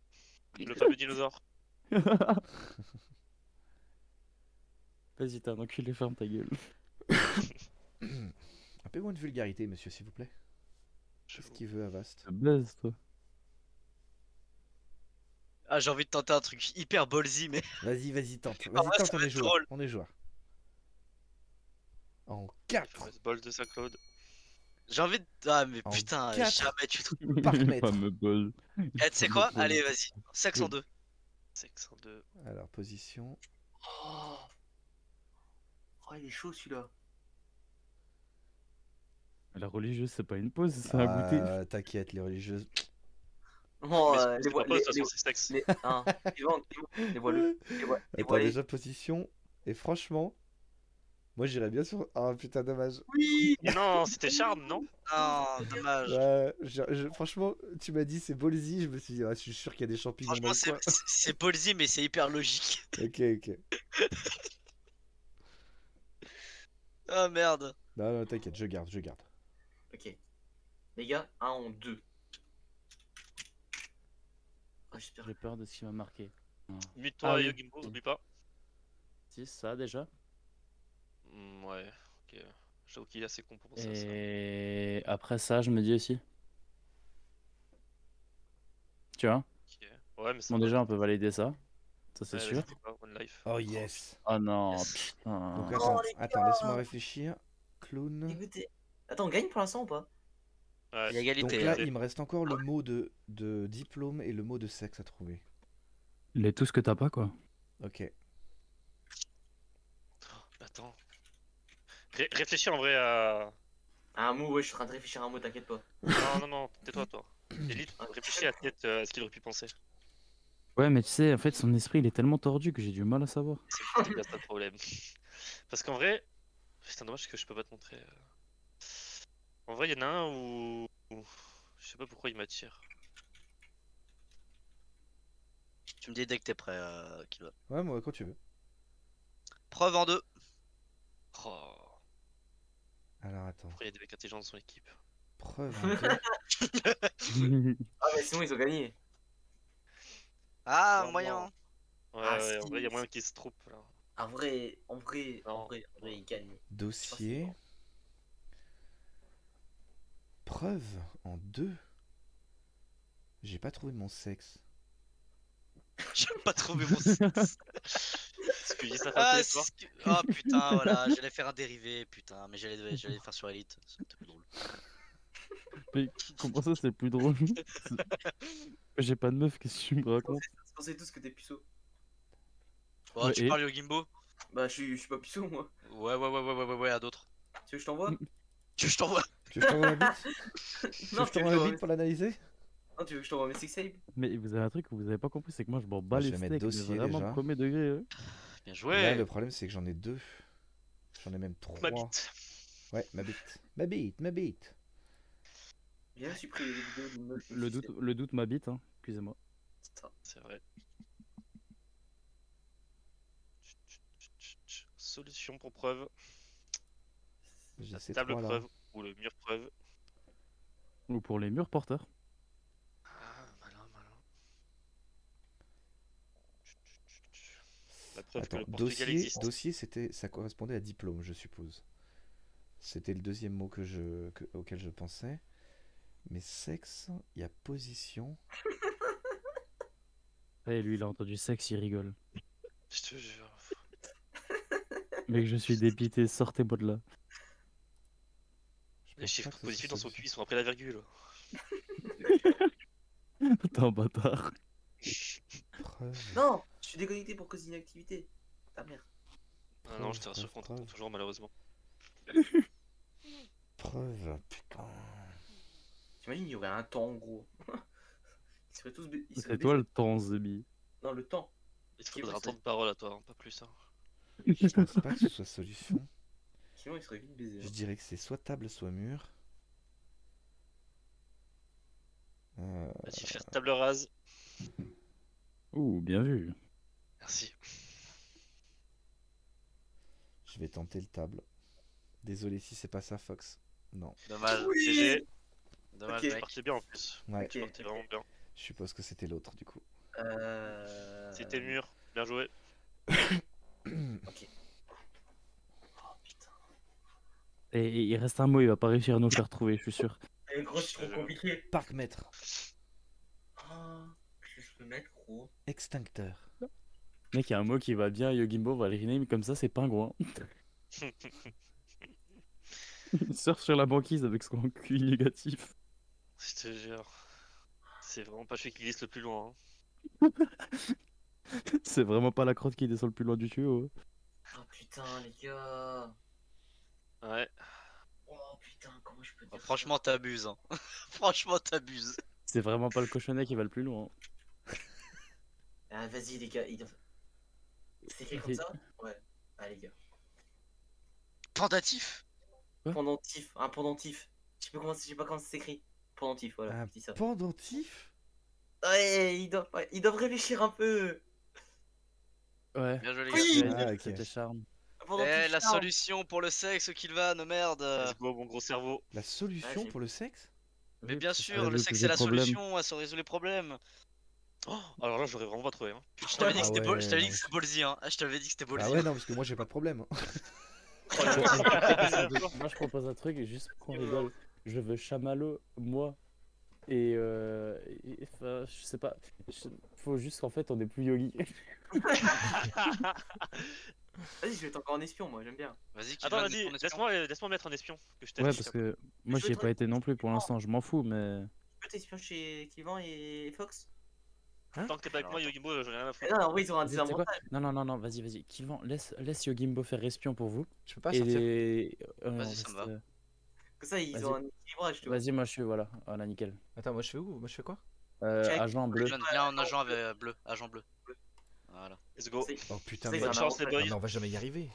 Speaker 2: Le fameux dinosaure.
Speaker 3: Vas-y, t'as un enculé, ferme ta gueule.
Speaker 4: Un peu moins de vulgarité, monsieur, s'il vous plaît. Qu'est-ce qu'il veut, Avast?
Speaker 3: Te baise, toi.
Speaker 1: Ah, j'ai envie de tenter un truc hyper ballsy, mais
Speaker 4: Vas-y, tente.
Speaker 1: En
Speaker 4: Vas-y,
Speaker 1: vrai,
Speaker 4: tente,
Speaker 1: ça
Speaker 4: on
Speaker 1: va
Speaker 4: est
Speaker 1: être
Speaker 4: joueur.
Speaker 1: drôle.
Speaker 4: On est joueur. En 4
Speaker 2: Fameuse bol de Saint-Claude.
Speaker 1: j'ai envie de. Ah, mais
Speaker 4: En
Speaker 1: putain,
Speaker 4: quatre.
Speaker 1: jamais tu trouves.
Speaker 4: par
Speaker 3: Le
Speaker 4: mètre.
Speaker 3: fameux bol.
Speaker 1: Eh, tu sais quoi? Allez, vas-y. Sexe en deux.
Speaker 2: Sexe en deux.
Speaker 4: Alors, position.
Speaker 5: Oh. Oh, il est chaud celui-là.
Speaker 3: La religieuse, c'est pas une pause, c'est un goûter.
Speaker 4: T'inquiète, les religieuses.
Speaker 5: Oh,
Speaker 2: Mais
Speaker 5: les
Speaker 2: c'est
Speaker 5: voix.
Speaker 2: pas de toute façon, c'est sexe.
Speaker 5: Hein, les voileux. Les
Speaker 4: Attends,
Speaker 5: voilés.
Speaker 4: déjà position. Et franchement, moi j'irais bien sur. Ah putain, dommage.
Speaker 5: Oui.
Speaker 2: Mais non, c'était Charme, non?
Speaker 1: Non, dommage.
Speaker 4: Ouais, franchement, tu m'as dit c'est ballsy, je me suis dit, ah, je suis sûr qu'il y a des champignons dans
Speaker 1: Franchement,
Speaker 4: le coin.
Speaker 1: c'est ballsy, mais c'est hyper logique.
Speaker 4: Ok.
Speaker 1: Ah merde.
Speaker 4: Non, t'inquiète, je garde.
Speaker 5: Ok. Les gars, 1 en 2. Oh, j'espère.
Speaker 3: J'ai peur de ce qui m'a marqué.
Speaker 2: Mute-toi,
Speaker 3: Ah oui.
Speaker 2: Yogimbo, oublie pas.
Speaker 3: Si, ça déjà.
Speaker 2: Ouais, ok. J'avoue qu'il est assez con pour penser à ça.
Speaker 3: Et après ça, je me dis aussi. Tu vois?
Speaker 2: Ok. Ouais, mais ça
Speaker 3: Bon,
Speaker 2: va.
Speaker 3: déjà, on peut valider ça. Ça, c'est
Speaker 2: Ouais,
Speaker 3: sûr.
Speaker 2: vas-y, fais pas, One Life.
Speaker 4: Oh yes.
Speaker 3: Oh non,
Speaker 1: Yes.
Speaker 3: putain.
Speaker 4: Donc
Speaker 5: Oh, les
Speaker 4: attends,
Speaker 5: gars.
Speaker 4: laisse-moi réfléchir. Clown.
Speaker 5: Écoutez. Attends, on gagne pour l'instant ou pas?
Speaker 2: Ouais.
Speaker 1: Il y a égalité.
Speaker 4: Donc là,
Speaker 1: hein.
Speaker 4: il me reste encore le mot de diplôme et le mot de sexe à trouver.
Speaker 3: Les tout ce que t'as pas, quoi.
Speaker 4: Ok.
Speaker 2: Attends. Réfléchis en vrai à.
Speaker 5: Un mot, ouais, je suis en train de réfléchir à un mot, t'inquiète pas.
Speaker 2: Non, tais-toi, toi. Elite, réfléchis à la tête à ce qu'il aurait pu penser.
Speaker 3: Ouais, mais tu sais, en fait, son esprit, il est tellement tordu que j'ai du mal à savoir.
Speaker 2: C'est bien ça le problème. Parce qu'en vrai. C'est dommage que je peux pas te montrer. En vrai, il y en a un où. Je sais pas pourquoi il m'attire.
Speaker 1: Tu me dis dès que t'es prêt, Kilo.
Speaker 4: Ouais, moi, quand tu veux.
Speaker 1: Preuve en deux.
Speaker 2: Oh.
Speaker 4: Alors attends.
Speaker 2: Pourquoi il y a des mecs intelligents dans son équipe?
Speaker 4: Preuve en deux.
Speaker 5: Ah, mais sinon, ils ont gagné.
Speaker 1: Ah,
Speaker 2: Non,
Speaker 1: moyen.
Speaker 2: non. Ouais,
Speaker 5: Ah,
Speaker 2: ouais, en
Speaker 5: si,
Speaker 2: vrai, il y a
Speaker 5: si.
Speaker 2: moyen qu'ils se troupent là.
Speaker 5: En vrai,
Speaker 2: Non.
Speaker 5: ils gagnent.
Speaker 4: Dossier. Preuve en deux. J'ai pas trouvé mon sexe.
Speaker 1: J'ai pas trouvé mon sexe.
Speaker 2: Parce que j'ai ça
Speaker 1: Ah,
Speaker 2: fait toi.
Speaker 1: oh putain, voilà, j'allais faire un dérivé, putain, mais j'allais le faire sur Elite, c'était plus drôle.
Speaker 3: Mais comment ça, c'est plus drôle? J'ai pas de meuf, qu'est-ce que tu me racontes?
Speaker 5: Pensez tous que t'es puceau.
Speaker 1: Oh,
Speaker 3: Ouais,
Speaker 1: tu
Speaker 3: et
Speaker 1: parles Yogimbo?
Speaker 5: Bah, je suis pas puceau, moi.
Speaker 1: Ouais, à d'autres.
Speaker 5: Tu veux que je t'envoie?
Speaker 1: Tu veux que je t'envoie?
Speaker 4: Tu veux que je t'envoie ma bite? Tu veux
Speaker 5: Non,
Speaker 4: que je t'envoie ma bite pour l'analyser?
Speaker 5: non, tu veux que je t'envoie mes sextapes?
Speaker 3: Mais vous avez un truc que vous avez pas compris, c'est que moi je m'en bats
Speaker 4: Je
Speaker 3: les
Speaker 4: vais mettre
Speaker 3: steaks, mais
Speaker 4: dossier
Speaker 3: vraiment
Speaker 4: déjà.
Speaker 3: premier degré. Hein.
Speaker 1: Bien
Speaker 4: Là,
Speaker 1: joué.
Speaker 4: le problème, c'est que j'en ai deux. J'en ai même trois.
Speaker 2: Ma bite.
Speaker 4: Ouais, ma bite.
Speaker 5: Viens supprimer les vidéos d'une meuf.
Speaker 3: Le doute m'habite, hein. Excusez-moi.
Speaker 2: C'est vrai. Solution pour preuve.
Speaker 4: J'ai
Speaker 2: La
Speaker 4: ces
Speaker 2: table
Speaker 4: trois là.
Speaker 2: preuve ou le mur preuve.
Speaker 3: Ou pour les murs porteurs.
Speaker 2: Ah, malin. La Preuve que
Speaker 4: Attends,
Speaker 2: le Portugal existe.
Speaker 4: dossier, ça correspondait à diplôme, je suppose. C'était le deuxième mot auquel je pensais. Mais sexe, il y a position.
Speaker 3: Et lui, il a entendu sexe, il rigole.
Speaker 2: Je te jure.
Speaker 3: Mec, je suis dépité, sortez-moi de là.
Speaker 4: Je
Speaker 2: Les
Speaker 4: pense
Speaker 2: chiffres
Speaker 4: pas que ce
Speaker 2: positifs
Speaker 4: soit
Speaker 2: dans son
Speaker 4: solution.
Speaker 2: cul, ils sont après la virgule.
Speaker 3: T'es un bâtard.
Speaker 4: Preuve.
Speaker 5: Non, je suis déconnecté pour cause d'inactivité. Ta mère.
Speaker 2: Ah non, je te rassure
Speaker 4: preuve,
Speaker 2: qu'on t'entend
Speaker 4: preuve.
Speaker 2: toujours malheureusement.
Speaker 4: Preuve, putain.
Speaker 5: T'imagines, il y aurait un temps en gros. Ils seraient tous. Ils seraient
Speaker 3: C'est toi
Speaker 5: baisés.
Speaker 3: le temps, Zemi.
Speaker 5: Non, le temps.
Speaker 2: Il te
Speaker 5: Qui
Speaker 2: faudra un
Speaker 5: veut
Speaker 2: temps
Speaker 5: ça
Speaker 2: de parole à toi, hein, pas plus. Hein.
Speaker 4: Je pense pas que ce soit solution.
Speaker 5: Sinon, ils seraient vite baisés.
Speaker 4: Je dirais que c'est soit table, soit mur.
Speaker 2: Vas-y, faire table rase.
Speaker 3: Ouh, bien vu.
Speaker 2: Merci.
Speaker 4: Je vais tenter le table. Désolé si c'est pas ça, Fox. Non.
Speaker 1: Dommage.
Speaker 5: Oui.
Speaker 2: GG.
Speaker 1: Dommage,
Speaker 5: Ok.
Speaker 2: Tu
Speaker 1: mec.
Speaker 2: partais bien en plus.
Speaker 4: Ouais,
Speaker 5: Ok.
Speaker 2: Tu partais vraiment bien.
Speaker 4: je suppose que c'était l'autre du coup.
Speaker 2: C'était mûr. Bien joué.
Speaker 5: Ok. Oh putain.
Speaker 3: Et il reste un mot, il va pas réussir à nous faire trouver, je suis sûr.
Speaker 5: Eh, gros, c'est trop compliqué.
Speaker 4: Parc-mètre.
Speaker 5: Oh, qu'est-ce que je peux mettre, gros?
Speaker 4: Extincteur.
Speaker 3: Mec, il y a un mot qui va bien, Yogimbo va le rename comme ça, c'est pingouin. Il surfe sur la banquise avec son QI négatif.
Speaker 2: Je te jure. C'est vraiment pas celui qui glisse le plus loin.
Speaker 3: C'est vraiment pas la crotte qui descend le plus loin du tuyau.
Speaker 5: Oh putain, les gars.
Speaker 2: Hein. Ouais.
Speaker 5: Oh putain, comment je peux dire
Speaker 1: Oh, franchement, t'abuses. Hein. Franchement, t'abuses.
Speaker 3: C'est vraiment pas le cochonnet qui va le plus loin.
Speaker 5: ça Ah, vas-y, les gars. C'est écrit comme ça? Ouais. Ah, les gars.
Speaker 1: Pendatif.
Speaker 3: Quoi
Speaker 5: Pendentif. Un pendentif. Je sais pas comment ça s'écrit. Pendentif, voilà.
Speaker 4: Un
Speaker 5: Je dis ça.
Speaker 4: pendentif.
Speaker 5: Ouais, ils doivent réfléchir un peu.
Speaker 3: Ouais.
Speaker 1: Bien joué, les
Speaker 5: Oui.
Speaker 1: gars.
Speaker 3: J'allais dire
Speaker 4: Ah,
Speaker 3: que
Speaker 4: ok.
Speaker 3: c'était charme.
Speaker 5: Un pendentif,
Speaker 1: Eh, la
Speaker 5: charme.
Speaker 1: solution pour le sexe, Kilvan, merde.
Speaker 2: Let's go, mon gros cerveau.
Speaker 4: La solution
Speaker 5: Ouais, j'ai-
Speaker 4: pour le sexe.
Speaker 1: Mais
Speaker 3: Oui,
Speaker 1: bien
Speaker 3: parce que ça
Speaker 1: sûr, le
Speaker 3: résout
Speaker 1: sexe
Speaker 3: tous
Speaker 1: c'est
Speaker 3: les
Speaker 1: la
Speaker 3: problèmes.
Speaker 1: solution, ça résout les problèmes.
Speaker 2: Oh, alors là, j'aurais vraiment pas trouvé. Hein.
Speaker 1: Je t'avais dit que
Speaker 4: Ah
Speaker 1: c'était
Speaker 4: ouais,
Speaker 1: je t'avais dit
Speaker 4: non,
Speaker 1: que c'était ballsy, hein. Ah, je t'avais dit que c'était
Speaker 4: Ah
Speaker 1: ballsy.
Speaker 4: ouais, non, parce que moi j'ai pas de problème.
Speaker 2: Oh,
Speaker 3: Moi je propose un truc juste pour qu'on rigole. Je veux chamallow, moi. Enfin, je sais pas. Faut juste qu'en fait on est plus yogi.
Speaker 5: Vas-y, je vais être encore en espion, moi, j'aime bien.
Speaker 2: Attends,
Speaker 1: Vas-y, Kilvan,
Speaker 2: vas-y,
Speaker 1: laisse ton espion.
Speaker 2: laisse-moi mettre un espion. Que je t'aide.
Speaker 3: Ouais, parce que moi
Speaker 5: Je
Speaker 3: j'y ai
Speaker 5: veux
Speaker 3: pas été non plus pour l'instant, je m'en fous, mais.
Speaker 5: Tu peux t'espion chez Clivant et Fox?
Speaker 2: Tant que t'es pas avec moi, Yogimbo, j'en ai rien à
Speaker 5: Eh
Speaker 2: foutre.
Speaker 5: non, en vrai, ils ont un
Speaker 3: Vas-y, tu sais quoi
Speaker 5: désavantage.
Speaker 3: Non, vas-y. Kilvan, laisse Yogimbo faire espion pour vous.
Speaker 4: Je peux pas sortir.
Speaker 1: Vas-y, ça me va.
Speaker 5: Comme ça, ils
Speaker 3: Vas-y.
Speaker 5: ont un équilibrage, tu vois.
Speaker 3: Vas-y, moi je suis. Voilà, nickel.
Speaker 4: Attends, moi je fais où? Moi je fais quoi?
Speaker 5: Check.
Speaker 3: Agent bleu.
Speaker 1: Kilvan, viens en agent avec bleu, agent bleu. Voilà.
Speaker 2: Let's go.
Speaker 5: C'est-
Speaker 4: Oh putain,
Speaker 5: c'est
Speaker 4: mais...
Speaker 5: un
Speaker 2: Bonne chance, les
Speaker 5: avantage.
Speaker 2: boys.
Speaker 4: Non, mais on va jamais y arriver.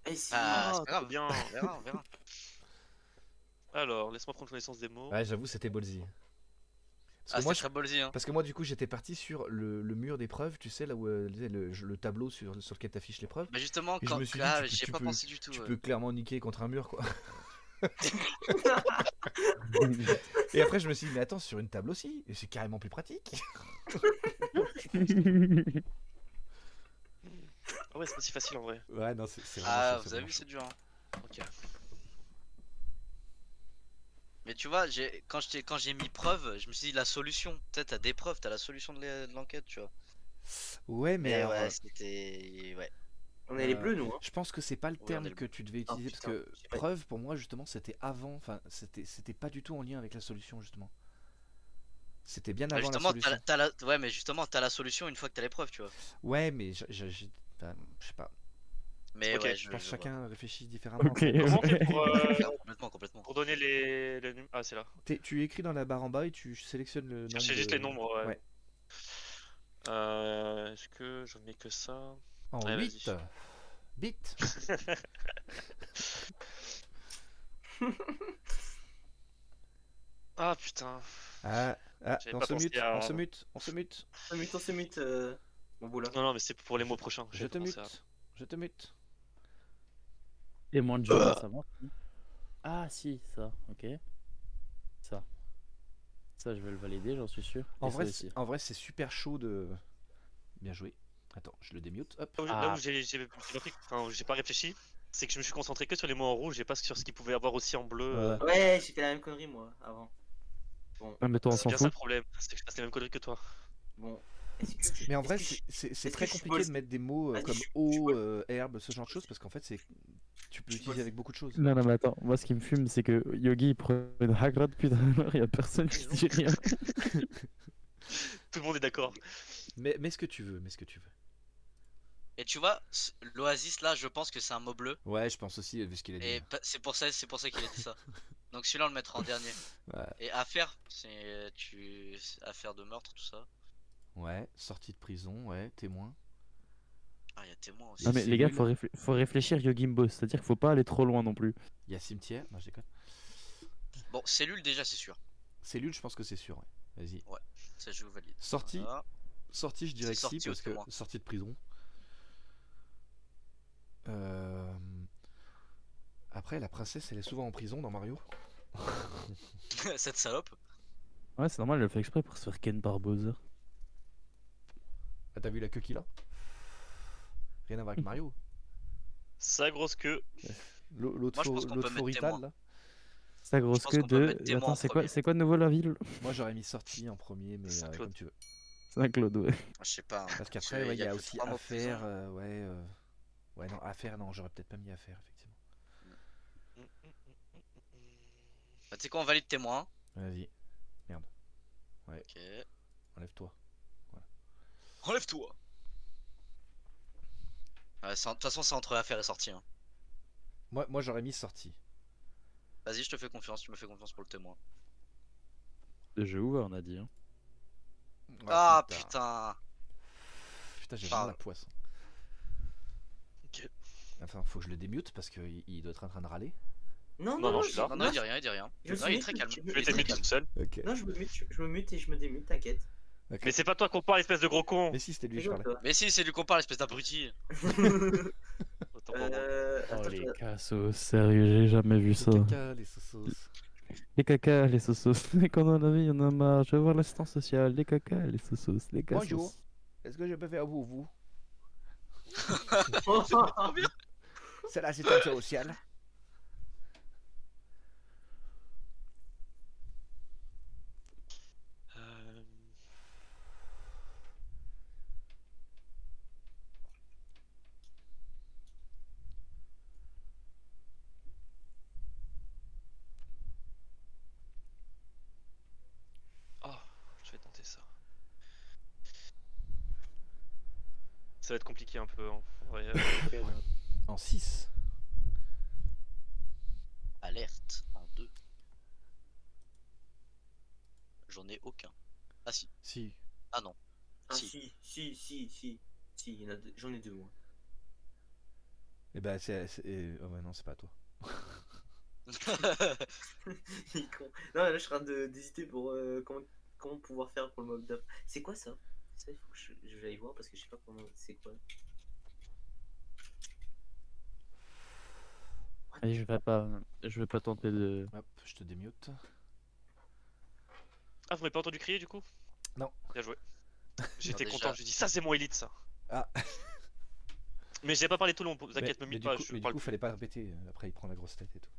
Speaker 5: Eh si.
Speaker 1: Ah, c'est
Speaker 2: Ah,
Speaker 1: pas grave.
Speaker 2: trop bien.
Speaker 1: On verra, on verra.
Speaker 2: Alors, laisse-moi prendre connaissance des mots.
Speaker 4: Ouais, j'avoue, c'était ballsy. Parce
Speaker 1: Ah,
Speaker 4: que moi,
Speaker 1: c'était très ballsy, hein.
Speaker 4: Parce que moi, du coup, j'étais parti sur le mur des preuves, tu sais, là où le tableau sur lequel t'affiches les preuves.
Speaker 1: Bah justement,
Speaker 4: Et je
Speaker 1: quand
Speaker 4: me suis dit,
Speaker 1: ah,
Speaker 4: tu peux-
Speaker 1: j'y ai
Speaker 4: tu
Speaker 1: pas
Speaker 4: peux-
Speaker 1: pensé du tout.
Speaker 4: Tu
Speaker 1: ouais.
Speaker 4: peux clairement niquer contre un mur, quoi. Et après, je me suis dit, mais attends, sur une table aussi, et c'est carrément plus pratique.
Speaker 2: Ah ouais, c'est pas si facile en vrai.
Speaker 4: Ouais, non, c'est vraiment
Speaker 1: Ah,
Speaker 4: chaud,
Speaker 1: vous
Speaker 4: c'est
Speaker 1: avez
Speaker 4: vraiment
Speaker 1: vu,
Speaker 4: chaud.
Speaker 1: c'est dur. Hein.
Speaker 2: Ok.
Speaker 1: Mais tu vois, quand j'ai mis preuve, je me suis dit la solution. Tu sais, t'as des preuves, t'as la solution de l'enquête, tu vois.
Speaker 4: Ouais, mais
Speaker 1: Mais
Speaker 4: alors,
Speaker 1: ouais, c'était. Ouais.
Speaker 5: On est les bleus, nous. Hein.
Speaker 4: je pense que c'est pas le
Speaker 1: Ouais, on
Speaker 4: terme
Speaker 1: est le-
Speaker 4: que tu devais
Speaker 5: Ah,
Speaker 4: utiliser, parce
Speaker 5: putain,
Speaker 4: que
Speaker 5: j'ai pas-
Speaker 4: preuve, pour moi, justement, c'était avant, enfin, c'était pas du tout en lien avec la solution, justement. C'était bien
Speaker 1: Bah,
Speaker 4: avant la
Speaker 1: justement,
Speaker 4: solution.
Speaker 1: ouais, mais justement, t'as la solution une fois que t'as les preuves, tu vois.
Speaker 4: Ouais, mais enfin, je sais pas.
Speaker 1: Mais
Speaker 2: Ok,
Speaker 1: ouais,
Speaker 4: Je pense que
Speaker 1: vois.
Speaker 4: chacun réfléchit différemment.
Speaker 3: Ok.
Speaker 2: Comment on fait pour,
Speaker 1: Complètement.
Speaker 2: pour donner les numéros? Ah, c'est là.
Speaker 4: Tu écris dans la barre en bas et tu sélectionnes le nombre.
Speaker 2: Cherchez juste les nombres, ouais.
Speaker 4: Ouais.
Speaker 2: Est-ce que j'en ai que ça?
Speaker 4: En
Speaker 2: Ouais,
Speaker 4: 8
Speaker 2: vas-y.
Speaker 4: bits.
Speaker 2: Ah putain.
Speaker 4: Ah,
Speaker 2: J'avais
Speaker 4: on
Speaker 2: pas
Speaker 4: se
Speaker 2: pensé
Speaker 4: mute,
Speaker 2: à-
Speaker 4: on se mute, on se mute.
Speaker 5: On se mute. Mon bout là.
Speaker 2: Non, non, mais c'est pour les mots prochains.
Speaker 4: Je
Speaker 2: j'avais
Speaker 4: te
Speaker 2: pas
Speaker 4: mute,
Speaker 2: pensé à-
Speaker 4: je te mute.
Speaker 3: Et moins de jeux, ça va. Ah si, ça, ok. Ça. Ça, je vais le valider, j'en suis sûr.
Speaker 4: En
Speaker 3: Et ça
Speaker 4: vrai,
Speaker 3: aussi.
Speaker 4: c'est super chaud de. Bien joué. Attends, je le démute. Hop.
Speaker 2: Là où j'ai pas pris- enfin, où j'ai pas réfléchi, c'est que je me suis concentré que sur les mots en rouge et pas sur ce qu'il pouvait y avoir aussi en bleu.
Speaker 5: Ouais, j'ai fait la même connerie moi avant. Bon,
Speaker 3: Ah, mais toi, on
Speaker 2: C'est
Speaker 3: s'en
Speaker 2: bien ça
Speaker 3: fout.
Speaker 2: le problème, c'est que je fasse les mêmes conneries que toi.
Speaker 5: bon. Est-ce que
Speaker 4: Mais en
Speaker 5: est-ce
Speaker 4: vrai,
Speaker 5: que je-
Speaker 4: c'est
Speaker 5: est-ce
Speaker 4: très
Speaker 5: que je suis
Speaker 4: compliqué de
Speaker 5: bol-
Speaker 4: mettre des mots
Speaker 5: Vas-y,
Speaker 4: comme
Speaker 5: je suis
Speaker 4: eau,
Speaker 5: bol-
Speaker 4: herbe, ce genre de choses, parce qu'en fait, tu peux
Speaker 5: Je suis
Speaker 4: l'utiliser
Speaker 5: bol-
Speaker 4: avec beaucoup de choses.
Speaker 3: Non, non, mais attends, moi ce qui me fume, c'est que Yogi il prend une hagra depuis tout à l'heure, il y a personne qui dit rien.
Speaker 2: Tout le monde est d'accord.
Speaker 4: Mais ce que tu veux, mais ce que tu veux.
Speaker 1: Et tu vois, l'oasis là, je pense que c'est un mot bleu.
Speaker 4: Ouais, je pense aussi, vu ce qu'il a dit.
Speaker 1: Et c'est pour ça qu'il a dit ça. Donc celui-là, on le mettra en dernier.
Speaker 4: Ouais.
Speaker 1: Et affaire, affaire de meurtre, tout ça.
Speaker 4: Ouais, sortie de prison, ouais, témoin.
Speaker 1: Ah, il y a témoin aussi.
Speaker 3: Non, mais les gars,
Speaker 4: cellules.
Speaker 3: faut réfléchir Yogimbo, c'est-à-dire qu'il faut pas aller trop loin non plus.
Speaker 4: Il y a cimetière. Non, je déconne.
Speaker 1: Bon, cellule déjà, c'est sûr.
Speaker 4: Cellule, je pense que c'est sûr, ouais. Vas-y.
Speaker 1: Ça, je vous valide.
Speaker 4: Sortie.
Speaker 1: Voilà.
Speaker 4: Sortie, je dirais que
Speaker 1: C'est
Speaker 4: si,
Speaker 1: sorti
Speaker 4: parce
Speaker 1: au
Speaker 4: que
Speaker 1: témoin.
Speaker 4: sortie de prison. Après, la princesse, elle est souvent en prison dans Mario.
Speaker 1: Cette salope.
Speaker 3: Ouais, c'est normal, elle le fait exprès pour se faire ken par Bowser.
Speaker 4: Ah, t'as vu la queue qu'il a? Rien à voir avec Mario.
Speaker 2: Sa grosse queue.
Speaker 4: L'autre
Speaker 1: Moi, je pense qu'on peut mettre
Speaker 4: Forital,
Speaker 1: témoin.
Speaker 4: là.
Speaker 3: Sa grosse
Speaker 1: pense
Speaker 3: queue
Speaker 1: qu'on peut
Speaker 3: de.
Speaker 1: mettre témoin
Speaker 3: Attends,
Speaker 1: en
Speaker 3: c'est
Speaker 1: premier.
Speaker 3: quoi de nouveau la ville?
Speaker 4: Moi, j'aurais mis sortie en premier, mais
Speaker 2: Saint-Claude.
Speaker 4: comme tu veux.
Speaker 3: Saint-Claude, ouais.
Speaker 1: Je sais pas. hein.
Speaker 4: Parce
Speaker 1: Parce
Speaker 4: qu'après,
Speaker 1: que
Speaker 4: ouais, il y a
Speaker 1: que
Speaker 4: aussi
Speaker 1: 3 mots
Speaker 4: affaire.
Speaker 1: prison.
Speaker 4: Ouais, non, affaire, non, j'aurais peut-être pas mis affaire, effectivement.
Speaker 1: Bah, tu sais quoi, on valide témoin.
Speaker 4: Vas-y,
Speaker 1: Ok.
Speaker 4: enlève-toi.
Speaker 1: Enlève-toi. Ouais, de toute façon, c'est entre affaire et sortie. Hein.
Speaker 4: Moi j'aurais mis sortie.
Speaker 1: Vas-y, je te fais confiance. Tu me fais confiance pour le témoin.
Speaker 3: Le jeu ouvert, on a dit. Hein.
Speaker 1: Ah putain.
Speaker 4: Putain, j'ai
Speaker 1: Pardon.
Speaker 4: vraiment la poisse.
Speaker 2: Ok.
Speaker 4: Enfin, faut que je le démute parce qu'il doit être en train de râler.
Speaker 5: Non,
Speaker 2: Non,
Speaker 5: non,
Speaker 2: je suis là.
Speaker 1: Non, non, il dit rien, il dit rien.
Speaker 5: Je
Speaker 1: Non, il est
Speaker 5: suis
Speaker 1: très
Speaker 5: mute,
Speaker 1: calme.
Speaker 5: je
Speaker 1: Il
Speaker 2: Je
Speaker 1: est
Speaker 2: t'ai
Speaker 1: très
Speaker 2: mis
Speaker 1: calme.
Speaker 2: tout seul.
Speaker 4: Ok.
Speaker 5: Non, je me mute et je me démute, t'inquiète.
Speaker 2: Mais c'est pas toi qu'on parle, espèce de gros con.
Speaker 4: Mais si, c'était lui que je parlais.
Speaker 5: Fais-toi.
Speaker 1: Mais si, c'est lui qu'on parle, espèce d'abruti.
Speaker 2: Autant pour moi.
Speaker 3: Oh
Speaker 5: Attends,
Speaker 3: les
Speaker 5: je-
Speaker 3: cassos, sérieux, j'ai jamais vu ça.
Speaker 4: Les caca, les sauces.
Speaker 3: Les caca, les sauces. Et quand on a vu, il y en a marre. Je veux voir l'assistant social. Les caca, les sauces, les cassos.
Speaker 4: Bonjour. Est-ce que je peux faire vous? C'est l'assistante sociale.
Speaker 2: Euh, Oh, je vais tenter ça. Ça va être compliqué un peu. Hein. En vrai,
Speaker 4: En 6.
Speaker 1: Alerte en 2. J'en ai aucun. Ah si.
Speaker 4: Si.
Speaker 1: Ah non.
Speaker 5: Ah
Speaker 1: Si.
Speaker 5: si, il y en a j'en ai deux moi.
Speaker 4: Et bah, oh ouais, non, c'est pas toi.
Speaker 5: Il est con. Non, là je suis en train d'hésiter pour comment pouvoir faire pour le mob d'up. C'est quoi ça? Ça, il faut que je vais aller voir parce que je sais pas comment c'est quoi.
Speaker 3: Et je vais pas tenter de.
Speaker 4: Hop, je te démute.
Speaker 2: Ah, vous m'avez pas entendu crier du coup?
Speaker 4: Non.
Speaker 2: Bien joué. J'étais
Speaker 1: déjà-
Speaker 2: content, je dis ça c'est mon élite ça.
Speaker 4: Ah.
Speaker 2: Mais j'ai pas parlé tout le long, t'inquiète, me
Speaker 4: mais
Speaker 2: mute
Speaker 4: du
Speaker 2: pas,
Speaker 4: coup,
Speaker 2: je
Speaker 4: mais du
Speaker 2: parle
Speaker 4: coup,
Speaker 2: plus.
Speaker 4: fallait pas répéter. Après, il prend la grosse tête et tout.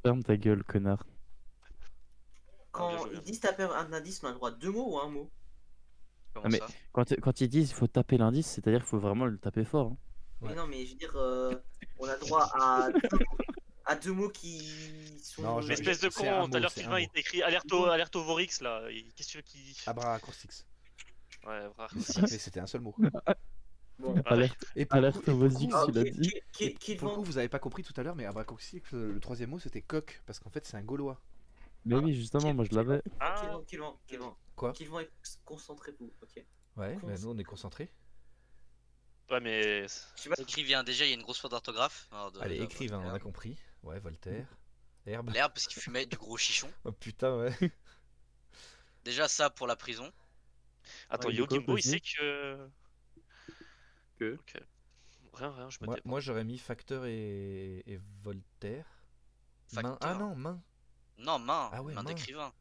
Speaker 3: Ferme ta gueule, connard.
Speaker 5: Quand
Speaker 2: bien joué,
Speaker 5: ils
Speaker 2: bien.
Speaker 5: disent taper un indice, on a le droit de 2 mots ou un mot?
Speaker 1: Comment
Speaker 3: Ah, mais-
Speaker 1: ça
Speaker 3: Quand ils disent qu'il faut taper l'indice, c'est-à-dire qu'il faut vraiment le taper fort. Hein.
Speaker 5: Mais
Speaker 4: Ouais.
Speaker 5: non, mais je veux dire, on a le droit à deux mots qui sont.
Speaker 4: Non, je-
Speaker 2: Espèce de
Speaker 4: c'est un
Speaker 2: con, tout à
Speaker 4: mot,
Speaker 2: l'heure
Speaker 4: c'est un
Speaker 2: Sylvain il
Speaker 4: mot.
Speaker 2: t'a écrit alerte au Vorix là, qu'est-ce que tu veux qu'il...
Speaker 4: Abracrossix.
Speaker 2: Ouais, frère.
Speaker 4: Mais c'était un seul mot.
Speaker 5: Bon.
Speaker 2: Ah,
Speaker 3: Alerte,
Speaker 4: Et pour
Speaker 3: alerte
Speaker 4: le coup- et
Speaker 3: aux
Speaker 4: pour le
Speaker 3: Vosix,
Speaker 4: coup-
Speaker 5: Ah,
Speaker 3: il a
Speaker 5: ok,
Speaker 3: dit.
Speaker 5: qui
Speaker 4: Pour le coup,
Speaker 5: vend
Speaker 4: vous avez pas compris tout à l'heure, mais Abracrossix, le troisième mot, c'était coq. Parce qu'en fait, c'est un gaulois.
Speaker 3: Mais oui, justement, moi je l'avais.
Speaker 2: Ah,
Speaker 4: Quoi?
Speaker 5: Qu'ils vont être concentrés pour. Ok.
Speaker 4: Ouais,
Speaker 5: Con-
Speaker 4: bah nous, on est concentrés.
Speaker 2: ouais mais...
Speaker 5: Je sais pas.
Speaker 1: Écrivain, déjà, il y a une grosse faute d'orthographe. Alors,
Speaker 4: Allez,
Speaker 1: de
Speaker 4: écrivain, on
Speaker 1: Voltaire.
Speaker 4: a compris. Ouais, Voltaire. Herbe.
Speaker 1: L'herbe, parce qu'il fumait du gros chichon.
Speaker 4: Oh putain, ouais.
Speaker 1: Déjà, ça pour la prison.
Speaker 2: Attends,
Speaker 3: Ouais,
Speaker 2: Yo
Speaker 3: du coup,
Speaker 2: Gimbo il
Speaker 3: aussi.
Speaker 2: sait que...
Speaker 3: Que
Speaker 2: Ok. Rien, je me
Speaker 4: Moi,
Speaker 2: débrouille.
Speaker 4: moi j'aurais mis facteur et Voltaire. Main. Ah
Speaker 1: Facteur.
Speaker 4: non, main.
Speaker 1: Non, main.
Speaker 4: Ah ouais,
Speaker 1: main
Speaker 4: main.
Speaker 1: d'écrivain.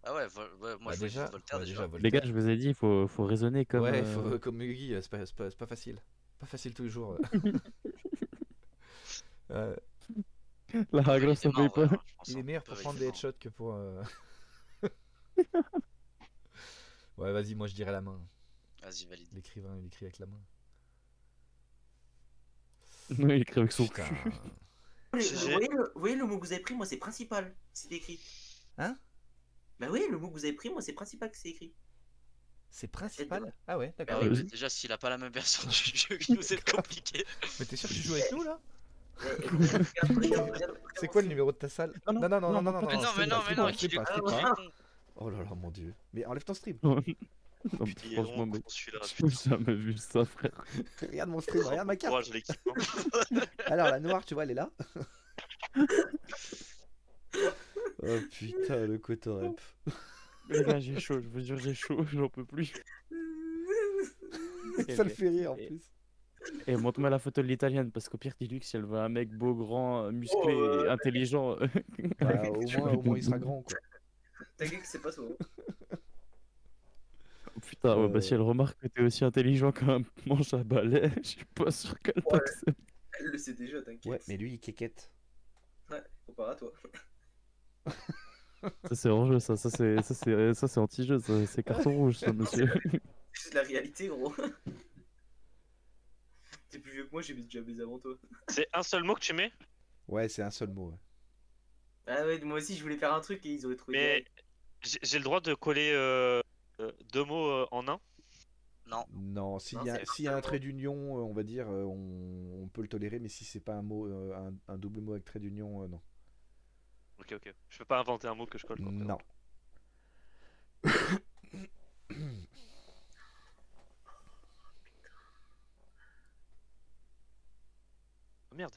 Speaker 1: Ah ouais, moi
Speaker 4: Bah
Speaker 1: je voulais
Speaker 4: déjà,
Speaker 1: Voltaire
Speaker 4: ouais,
Speaker 1: déjà.
Speaker 4: déjà,
Speaker 3: Les gars,
Speaker 4: Voltaire.
Speaker 3: je vous ai dit, faut raisonner comme.
Speaker 4: Ouais, comme Yugi, c'est pas facile. Pas facile tous les jours. Euh,
Speaker 3: La
Speaker 1: Faut
Speaker 3: règle,
Speaker 1: valider
Speaker 3: ça
Speaker 1: main,
Speaker 3: paye
Speaker 1: en vrai,
Speaker 3: pas.
Speaker 1: hein, je pense,
Speaker 4: il
Speaker 1: hein.
Speaker 4: est meilleur
Speaker 1: On peut
Speaker 4: pour prendre
Speaker 1: valider
Speaker 4: des
Speaker 1: main.
Speaker 4: headshots que pour. Ouais, vas-y, moi je dirais la main.
Speaker 1: Vas-y, valide.
Speaker 4: L'écrivain, il écrit avec la main.
Speaker 3: Non, il écrit avec son
Speaker 4: Putain.
Speaker 3: cul.
Speaker 5: Vous
Speaker 2: GG.
Speaker 5: voyez le mot que vous avez pris, moi c'est principal, c'est écrit.
Speaker 4: Hein?
Speaker 5: Bah oui, le mot que vous avez pris, moi c'est principal que c'est écrit.
Speaker 4: C'est principal? Ah ouais,
Speaker 1: Ah
Speaker 4: d'accord.
Speaker 1: ouais,
Speaker 3: oui.
Speaker 1: mais déjà, s'il a pas la même version du jeu que nous, c'est compliqué.
Speaker 4: Mais t'es sûr que tu joues avec nous là?
Speaker 5: Regarde,
Speaker 4: C'est quoi le numéro de ta salle?
Speaker 3: Non,
Speaker 4: Non, non, non, non, non,
Speaker 3: non,
Speaker 4: non,
Speaker 3: pas
Speaker 1: Mais
Speaker 4: non,
Speaker 1: non, mais
Speaker 4: stream
Speaker 1: non,
Speaker 4: pas,
Speaker 1: mais
Speaker 4: stream
Speaker 1: non,
Speaker 4: pas,
Speaker 1: qu'il
Speaker 4: stream
Speaker 1: est
Speaker 4: pas,
Speaker 5: Ah
Speaker 4: stream
Speaker 5: ouais.
Speaker 4: pas.
Speaker 1: con.
Speaker 4: Oh là là, mon dieu. Mais enlève ton stream.
Speaker 3: Non,
Speaker 2: Il est
Speaker 3: franchement,
Speaker 2: vraiment
Speaker 3: mec,
Speaker 2: con celui-là.
Speaker 3: j'ai jamais vu ça, frère.
Speaker 4: Regarde mon stream, regarde ma carte.
Speaker 2: Courage l'équipe. Hein.
Speaker 4: Alors la noire, tu vois, elle est là. Oh putain, le cotorep.
Speaker 3: Les gars, j'ai chaud, je vous jure, j'ai chaud, j'en peux plus.
Speaker 4: Ça le fait rire en
Speaker 3: et-
Speaker 4: plus.
Speaker 3: Et montre-moi la photo de l'italienne, parce qu'au pire, dis-lui que si elle veut un mec beau, grand, musclé
Speaker 5: Oh,
Speaker 3: et intelligent.
Speaker 4: Bah, au moins il sera grand quoi.
Speaker 5: T'inquiète que c'est pas toi.
Speaker 3: Oh, putain, ouais, bah si
Speaker 4: Euh.
Speaker 3: elle remarque que t'es aussi intelligent qu'un manche à balai, je suis pas sûr qu'elle
Speaker 5: Ouais.
Speaker 3: t'accepte.
Speaker 5: Elle le sait déjà, t'inquiète.
Speaker 4: Ouais, mais lui il quéquette.
Speaker 5: Ouais, comparé à toi.
Speaker 3: Ça c'est hors jeu, ça c'est anti-jeu, ça, c'est carton rouge, ça, monsieur.
Speaker 5: C'est la réalité, gros. T'es plus vieux que moi, j'ai déjà baisé avant toi.
Speaker 2: C'est un seul mot que tu mets,
Speaker 4: Ouais, c'est un seul mot. Ouais.
Speaker 5: Ah ouais, moi aussi je voulais faire un truc et ils auraient trouvé.
Speaker 2: mais j'ai le droit de coller deux mots en un.
Speaker 1: Non,
Speaker 4: Non, s'il
Speaker 5: Non,
Speaker 4: y a,
Speaker 5: c'est
Speaker 4: s'il y a un
Speaker 5: forcément-
Speaker 4: trait d'union, on va dire, on peut le tolérer, mais si c'est pas un mot, un double mot avec trait d'union, non.
Speaker 2: Ok, ok. Je peux pas inventer un mot que je colle. Quoi,
Speaker 4: Non.
Speaker 2: Oh, merde.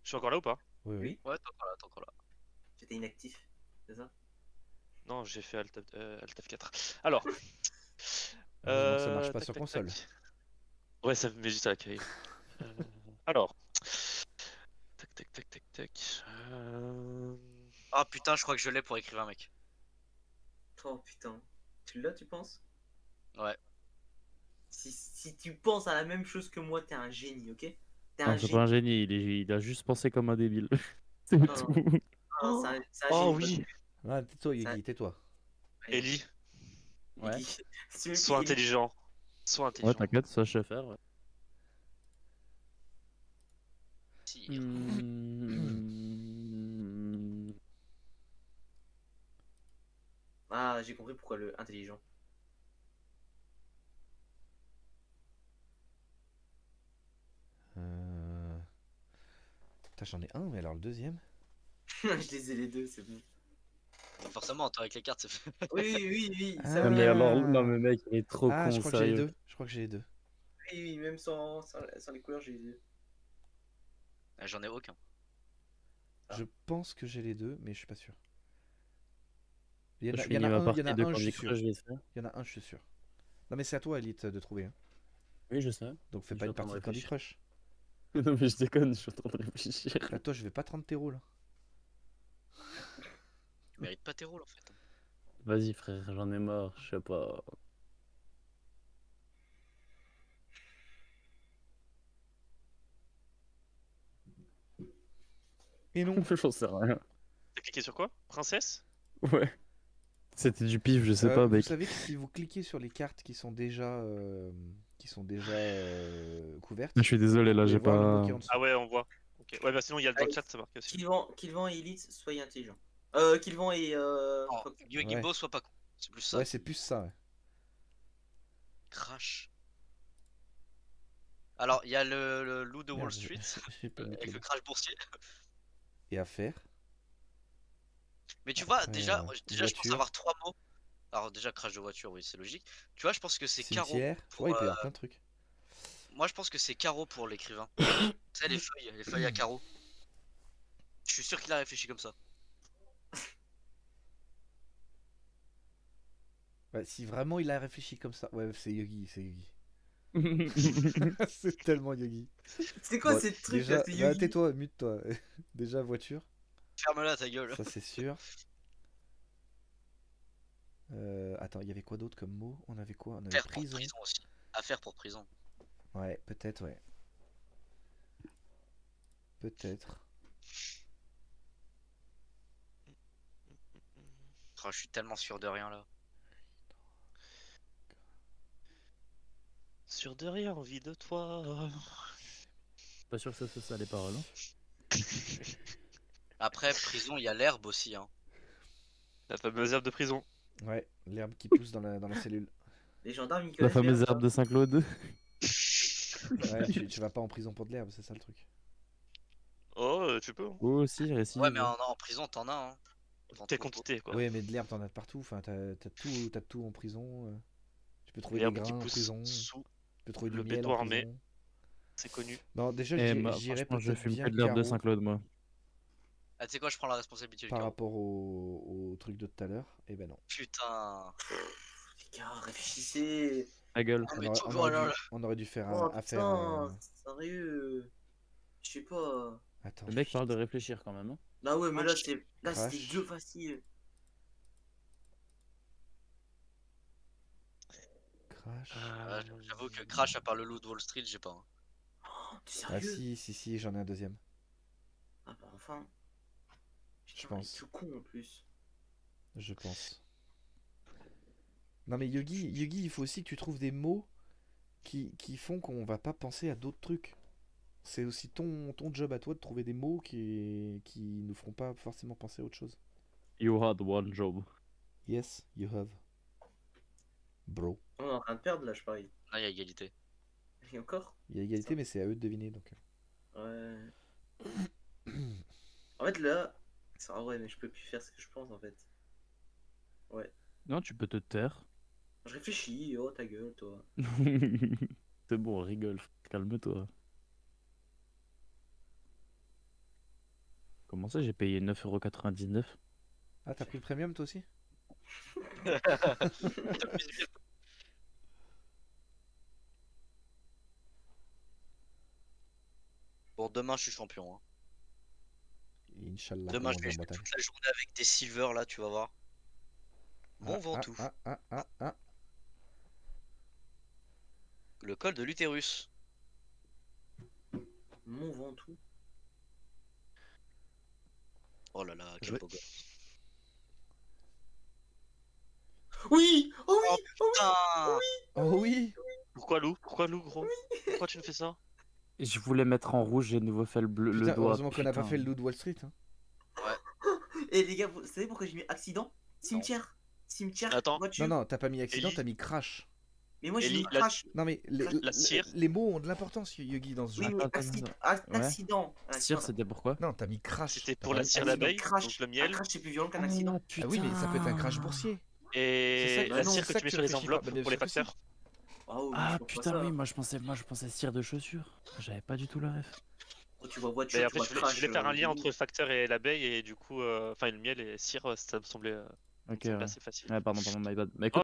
Speaker 2: Je suis encore là ou pas?
Speaker 4: Oui, oui.
Speaker 1: ouais, t'es encore là, t'es encore là.
Speaker 5: J'étais inactif, c'est ça?
Speaker 2: Non, j'ai fait Alt F4. Alors.
Speaker 4: Heureusement que ça marche pas
Speaker 2: tac,
Speaker 4: sur
Speaker 2: tac,
Speaker 4: console.
Speaker 2: tac. Ouais, ça me met juste à l'accueil. Alors. Tac, tac, tac, tac, tac.
Speaker 1: Ah putain, je crois que je l'ai pour écrire un mec.
Speaker 5: Oh putain. Tu l'as, tu penses?
Speaker 1: Ouais.
Speaker 5: Si tu penses à la même chose que moi, t'es un génie, ok? T'es
Speaker 3: Non,
Speaker 5: un
Speaker 3: c'est
Speaker 5: génie.
Speaker 3: pas un génie, il a juste pensé comme un débile. C'est
Speaker 5: Non.
Speaker 3: tout.
Speaker 5: Non, c'est un
Speaker 2: Oh
Speaker 5: génie.
Speaker 2: oui.
Speaker 4: Ah, tais-toi,
Speaker 5: Ça-
Speaker 4: Yugi, tais-toi.
Speaker 2: Ellie,
Speaker 3: Ouais.
Speaker 5: C'est
Speaker 2: sois
Speaker 5: même plus-
Speaker 2: intelligent. Sois
Speaker 3: Ouais,
Speaker 2: intelligent.
Speaker 3: t'inquiète, ça je sais faire. Ouais.
Speaker 1: Si.
Speaker 3: Hmm.
Speaker 5: Ah, j'ai compris pourquoi le intelligent.
Speaker 4: Putain, j'en ai un, mais alors le deuxième?
Speaker 5: Je les ai les deux, c'est bon.
Speaker 1: Forcément, toi avec les cartes, c'est fait.
Speaker 5: Oui, oui, oui,
Speaker 4: Ah,
Speaker 5: ça
Speaker 3: Non,
Speaker 5: oui.
Speaker 3: mais alors, non, mais mec, il est trop
Speaker 4: Ah,
Speaker 3: con,
Speaker 4: je crois que j'ai les
Speaker 3: sérieux.
Speaker 4: deux. Je crois que j'ai les deux.
Speaker 5: Oui, oui, même sans les couleurs, j'ai les deux.
Speaker 1: J'en ai aucun.
Speaker 5: Ah.
Speaker 4: Je pense que j'ai les deux, mais je suis pas sûr. Il y en
Speaker 3: Je
Speaker 4: a, il y en
Speaker 3: finis
Speaker 4: a
Speaker 3: ma
Speaker 4: un, il y
Speaker 3: partie
Speaker 4: en a
Speaker 3: de
Speaker 4: un, je
Speaker 3: Candy
Speaker 4: suis sûr.
Speaker 3: Crush vite fait.
Speaker 4: Il y en a un, je suis sûr. Non, mais c'est à toi, Elite, de trouver. Hein.
Speaker 3: Oui, je sais.
Speaker 4: Donc fais
Speaker 3: Je
Speaker 4: pas
Speaker 3: suis
Speaker 4: une
Speaker 3: en train de
Speaker 4: partie de Candy
Speaker 3: réfléchir.
Speaker 4: Crush.
Speaker 3: Non, mais je déconne, je suis en train de réfléchir.
Speaker 4: Là, toi, je vais pas te rendre tes rôles. Là.
Speaker 1: Tu mérites pas tes rôles en fait.
Speaker 3: Vas-y, frère, j'en ai marre, je sais pas.
Speaker 4: Et non.
Speaker 3: J'en sais rien.
Speaker 2: T'as cliqué sur quoi? Princesse?
Speaker 3: Ouais. C'était du pif, je sais pas,
Speaker 4: Vous
Speaker 3: mec.
Speaker 4: savez que si vous cliquez sur les cartes qui sont déjà, couvertes,
Speaker 3: Je suis désolé, là,
Speaker 4: vous
Speaker 3: j'ai
Speaker 4: pouvez voir le mot
Speaker 3: pas.
Speaker 4: qui est en dessous.
Speaker 2: Ah ouais, on voit. Ok. Ouais, bah sinon, il y a dans le chat, ça marque aussi.
Speaker 5: Kilvan et Elite, soyez intelligents. Kilvan et.
Speaker 1: Non,
Speaker 5: Fox.
Speaker 1: Yogimbo,
Speaker 4: Ouais.
Speaker 1: sois pas con. C'est plus ça.
Speaker 4: Ouais, c'est plus ça. Ouais.
Speaker 1: Crash. Alors, il y a le loup de Wall
Speaker 4: Merde,
Speaker 1: Street
Speaker 4: j'ai pas mis
Speaker 1: avec
Speaker 4: le
Speaker 1: le
Speaker 4: mot.
Speaker 1: crash boursier.
Speaker 4: Et à faire.
Speaker 1: Mais tu vois,
Speaker 4: Après,
Speaker 1: déjà, je pense
Speaker 4: voiture.
Speaker 1: avoir trois mots. Alors, déjà, crash de voiture, oui, c'est logique. Tu vois, je pense que c'est carreau.
Speaker 4: Cimetière.
Speaker 1: Pour,
Speaker 4: Ouais, il peut y avoir plein de trucs.
Speaker 1: Moi, je pense que c'est carreau pour l'écrivain. Tu sais, les feuilles à carreaux. Je suis sûr qu'il a réfléchi comme ça.
Speaker 4: Ouais, si vraiment il a réfléchi comme ça. Ouais, c'est Yogi, c'est Yogi. C'est tellement Yogi.
Speaker 5: C'est quoi
Speaker 4: Bon,
Speaker 5: ces trucs
Speaker 4: déjà,
Speaker 5: là, c'est
Speaker 4: bah,
Speaker 5: Yogi?
Speaker 4: tais-toi, mute-toi. Déjà voiture,
Speaker 1: Ferme-la ta gueule.
Speaker 4: ça c'est sûr. Attends, il y avait quoi d'autre comme mot? On avait quoi? On avait
Speaker 1: Faire pour
Speaker 4: prison.
Speaker 1: prison aussi. Affaire pour prison.
Speaker 4: Ouais, peut-être, ouais. Peut-être.
Speaker 1: Oh, je suis tellement sûr de rien là.
Speaker 2: Sûr de rien, envie de toi.
Speaker 3: Pas sûr que ça soit ça les paroles. Hein.
Speaker 1: Après, prison, il y a l'herbe aussi. Hein.
Speaker 2: La fameuse herbe de prison.
Speaker 4: Ouais, l'herbe qui pousse dans la cellule.
Speaker 5: Les gendarmes, ils
Speaker 3: La
Speaker 5: connaissent
Speaker 3: fameuse
Speaker 5: l'herbe,
Speaker 3: herbe de Saint-Claude.
Speaker 4: Ouais, tu vas pas en prison pour de l'herbe, c'est ça le truc.
Speaker 2: Oh, tu peux. Hein.
Speaker 3: Oh, si, récit.
Speaker 1: Ouais, mais en prison, t'en as. Hein. T'en
Speaker 2: Quelle
Speaker 1: trouves
Speaker 2: quantité, quoi.
Speaker 4: Ouais, mais de l'herbe, t'en as de partout. Enfin, t'as tout en prison. Tu peux trouver des
Speaker 2: L'herbe qui
Speaker 4: grains en
Speaker 2: pousse
Speaker 4: prison.
Speaker 2: sous
Speaker 4: Tu peux trouver du
Speaker 2: le
Speaker 4: miel
Speaker 2: béton
Speaker 4: en
Speaker 2: armé.
Speaker 4: prison.
Speaker 2: C'est connu.
Speaker 4: Non, déjà,
Speaker 3: Eh,
Speaker 4: j'irais
Speaker 3: franchement, je
Speaker 4: peut-être
Speaker 3: fume
Speaker 4: bien
Speaker 3: que de l'herbe de
Speaker 4: Caro
Speaker 3: Saint-Claude, moi.
Speaker 1: Ah, tu sais quoi, je prends la responsabilité du
Speaker 4: par
Speaker 1: carreau.
Speaker 4: rapport au truc de tout à l'heure. Eh ben non.
Speaker 1: Putain.
Speaker 5: Les gars, réfléchissez.
Speaker 3: Ta gueule.
Speaker 1: Ah,
Speaker 4: On
Speaker 1: mais
Speaker 4: aurait,
Speaker 1: tout,
Speaker 4: on
Speaker 1: oh
Speaker 4: aurait
Speaker 1: là
Speaker 4: dû,
Speaker 1: là.
Speaker 4: on aurait dû faire
Speaker 5: Oh
Speaker 4: affaire.
Speaker 5: putain, sérieux. Je sais pas.
Speaker 4: Attends.
Speaker 3: Le mec parle de réfléchir quand même. Hein.
Speaker 5: Bah ouais, mais
Speaker 1: Crash.
Speaker 5: là c'était
Speaker 4: Crash.
Speaker 5: deux faciles.
Speaker 4: Crash.
Speaker 1: Ouais, j'avoue que Crash, à part le loup de Wall Street, j'ai pas. Hein.
Speaker 5: Oh, t'es
Speaker 4: Ah
Speaker 5: sérieux?
Speaker 4: si, j'en ai un deuxième.
Speaker 5: Ah bah enfin.
Speaker 4: Je
Speaker 5: Putain,
Speaker 4: pense.
Speaker 5: il est tout con en plus.
Speaker 4: Je pense. Non mais Yogi, il faut aussi que tu trouves des mots qui font qu'on va pas penser à d'autres trucs. C'est aussi ton job à toi de trouver des mots qui nous feront pas forcément penser à autre chose.
Speaker 3: You had one job.
Speaker 4: Yes, you have. Bro.
Speaker 5: On est en train de perdre là, je parie.
Speaker 1: Là, il y a égalité.
Speaker 5: Et encore?
Speaker 4: Il y a égalité mais c'est à eux de deviner donc.
Speaker 5: Ouais. En fait là. Ah ouais, mais je peux plus faire ce que je pense en fait. Ouais.
Speaker 3: Non, tu peux te taire.
Speaker 5: Je réfléchis, oh ta gueule toi.
Speaker 3: C'est bon, rigole. Calme-toi. Comment ça, j'ai payé 9,99€?
Speaker 4: Ah t'as pris le premium toi aussi?
Speaker 1: Bon, demain, je suis champion. Hein.
Speaker 4: Inch'Allah.
Speaker 1: Demain,
Speaker 4: comme
Speaker 1: je
Speaker 4: on
Speaker 1: vais
Speaker 4: dit en
Speaker 1: jouer
Speaker 4: Bretagne.
Speaker 1: toute la journée avec des silvers là, tu vas voir. Mon Ventoux.
Speaker 4: Ah.
Speaker 1: Le col de l'utérus.
Speaker 5: Mon Ventoux.
Speaker 1: Oh là là, quel
Speaker 4: Ouais.
Speaker 1: beau gosse.
Speaker 5: Oui! Oh oui!
Speaker 1: Putain.
Speaker 4: Oh oui.
Speaker 2: Pourquoi loup, gros? Pourquoi tu me fais ça?
Speaker 3: Je voulais mettre en rouge, j'ai de nouveau fait le bleu,
Speaker 4: Putain,
Speaker 3: le doigt.
Speaker 4: heureusement qu'on n'a pas
Speaker 3: putain.
Speaker 4: fait le loup de Wall Street. Hein.
Speaker 5: Et les gars, vous savez pourquoi j'ai mis accident? Cimetière. Cimetière,
Speaker 2: Attends.
Speaker 5: voiture.
Speaker 4: Non, t'as pas mis accident,
Speaker 2: Ellie.
Speaker 4: t'as mis crash.
Speaker 5: Mais moi j'ai
Speaker 2: Ellie,
Speaker 5: mis
Speaker 2: la-
Speaker 5: crash.
Speaker 4: Non mais
Speaker 2: La cire.
Speaker 4: les mots ont de l'importance, Yogi, dans ce jeu.
Speaker 5: Oui, mais
Speaker 3: Attends,
Speaker 5: accident.
Speaker 3: Ouais.
Speaker 5: Accident.
Speaker 3: Cire, c'était pourquoi?
Speaker 4: Non, t'as mis crash.
Speaker 2: C'était
Speaker 4: T'as
Speaker 2: pour
Speaker 4: pas
Speaker 2: la
Speaker 4: mis
Speaker 2: cire
Speaker 4: accident.
Speaker 2: d'abeille,
Speaker 5: Crash.
Speaker 2: donc le
Speaker 5: Un
Speaker 2: miel.
Speaker 5: crash c'est plus violent qu'un accident.
Speaker 4: Ah oui, mais ça peut être un crash boursier. C'est
Speaker 2: Et
Speaker 4: ça,
Speaker 2: la
Speaker 5: bah non,
Speaker 2: cire
Speaker 4: c'est
Speaker 2: que
Speaker 4: ça
Speaker 2: tu mets
Speaker 4: que
Speaker 2: sur les
Speaker 4: tu réfléchis
Speaker 2: enveloppes
Speaker 4: pas. Bah,
Speaker 2: pour les
Speaker 4: bien sûr que
Speaker 2: facteurs.
Speaker 5: Oh,
Speaker 3: Ah
Speaker 5: je pense
Speaker 3: putain,
Speaker 5: pas ça.
Speaker 3: oui, moi je pensais cire de chaussures. J'avais pas du tout la ref.
Speaker 5: Oh, tu vois voiture,
Speaker 2: Mais
Speaker 5: tu
Speaker 2: après,
Speaker 5: vois
Speaker 2: je
Speaker 5: crash.
Speaker 2: voulais faire un lien entre facteur et l'abeille, et du coup, enfin, le miel et cire, ça me semblait
Speaker 3: Ok,
Speaker 2: ça me semblait
Speaker 3: ouais.
Speaker 2: assez facile.
Speaker 3: Ouais, pardon, my bad. Mais écoute,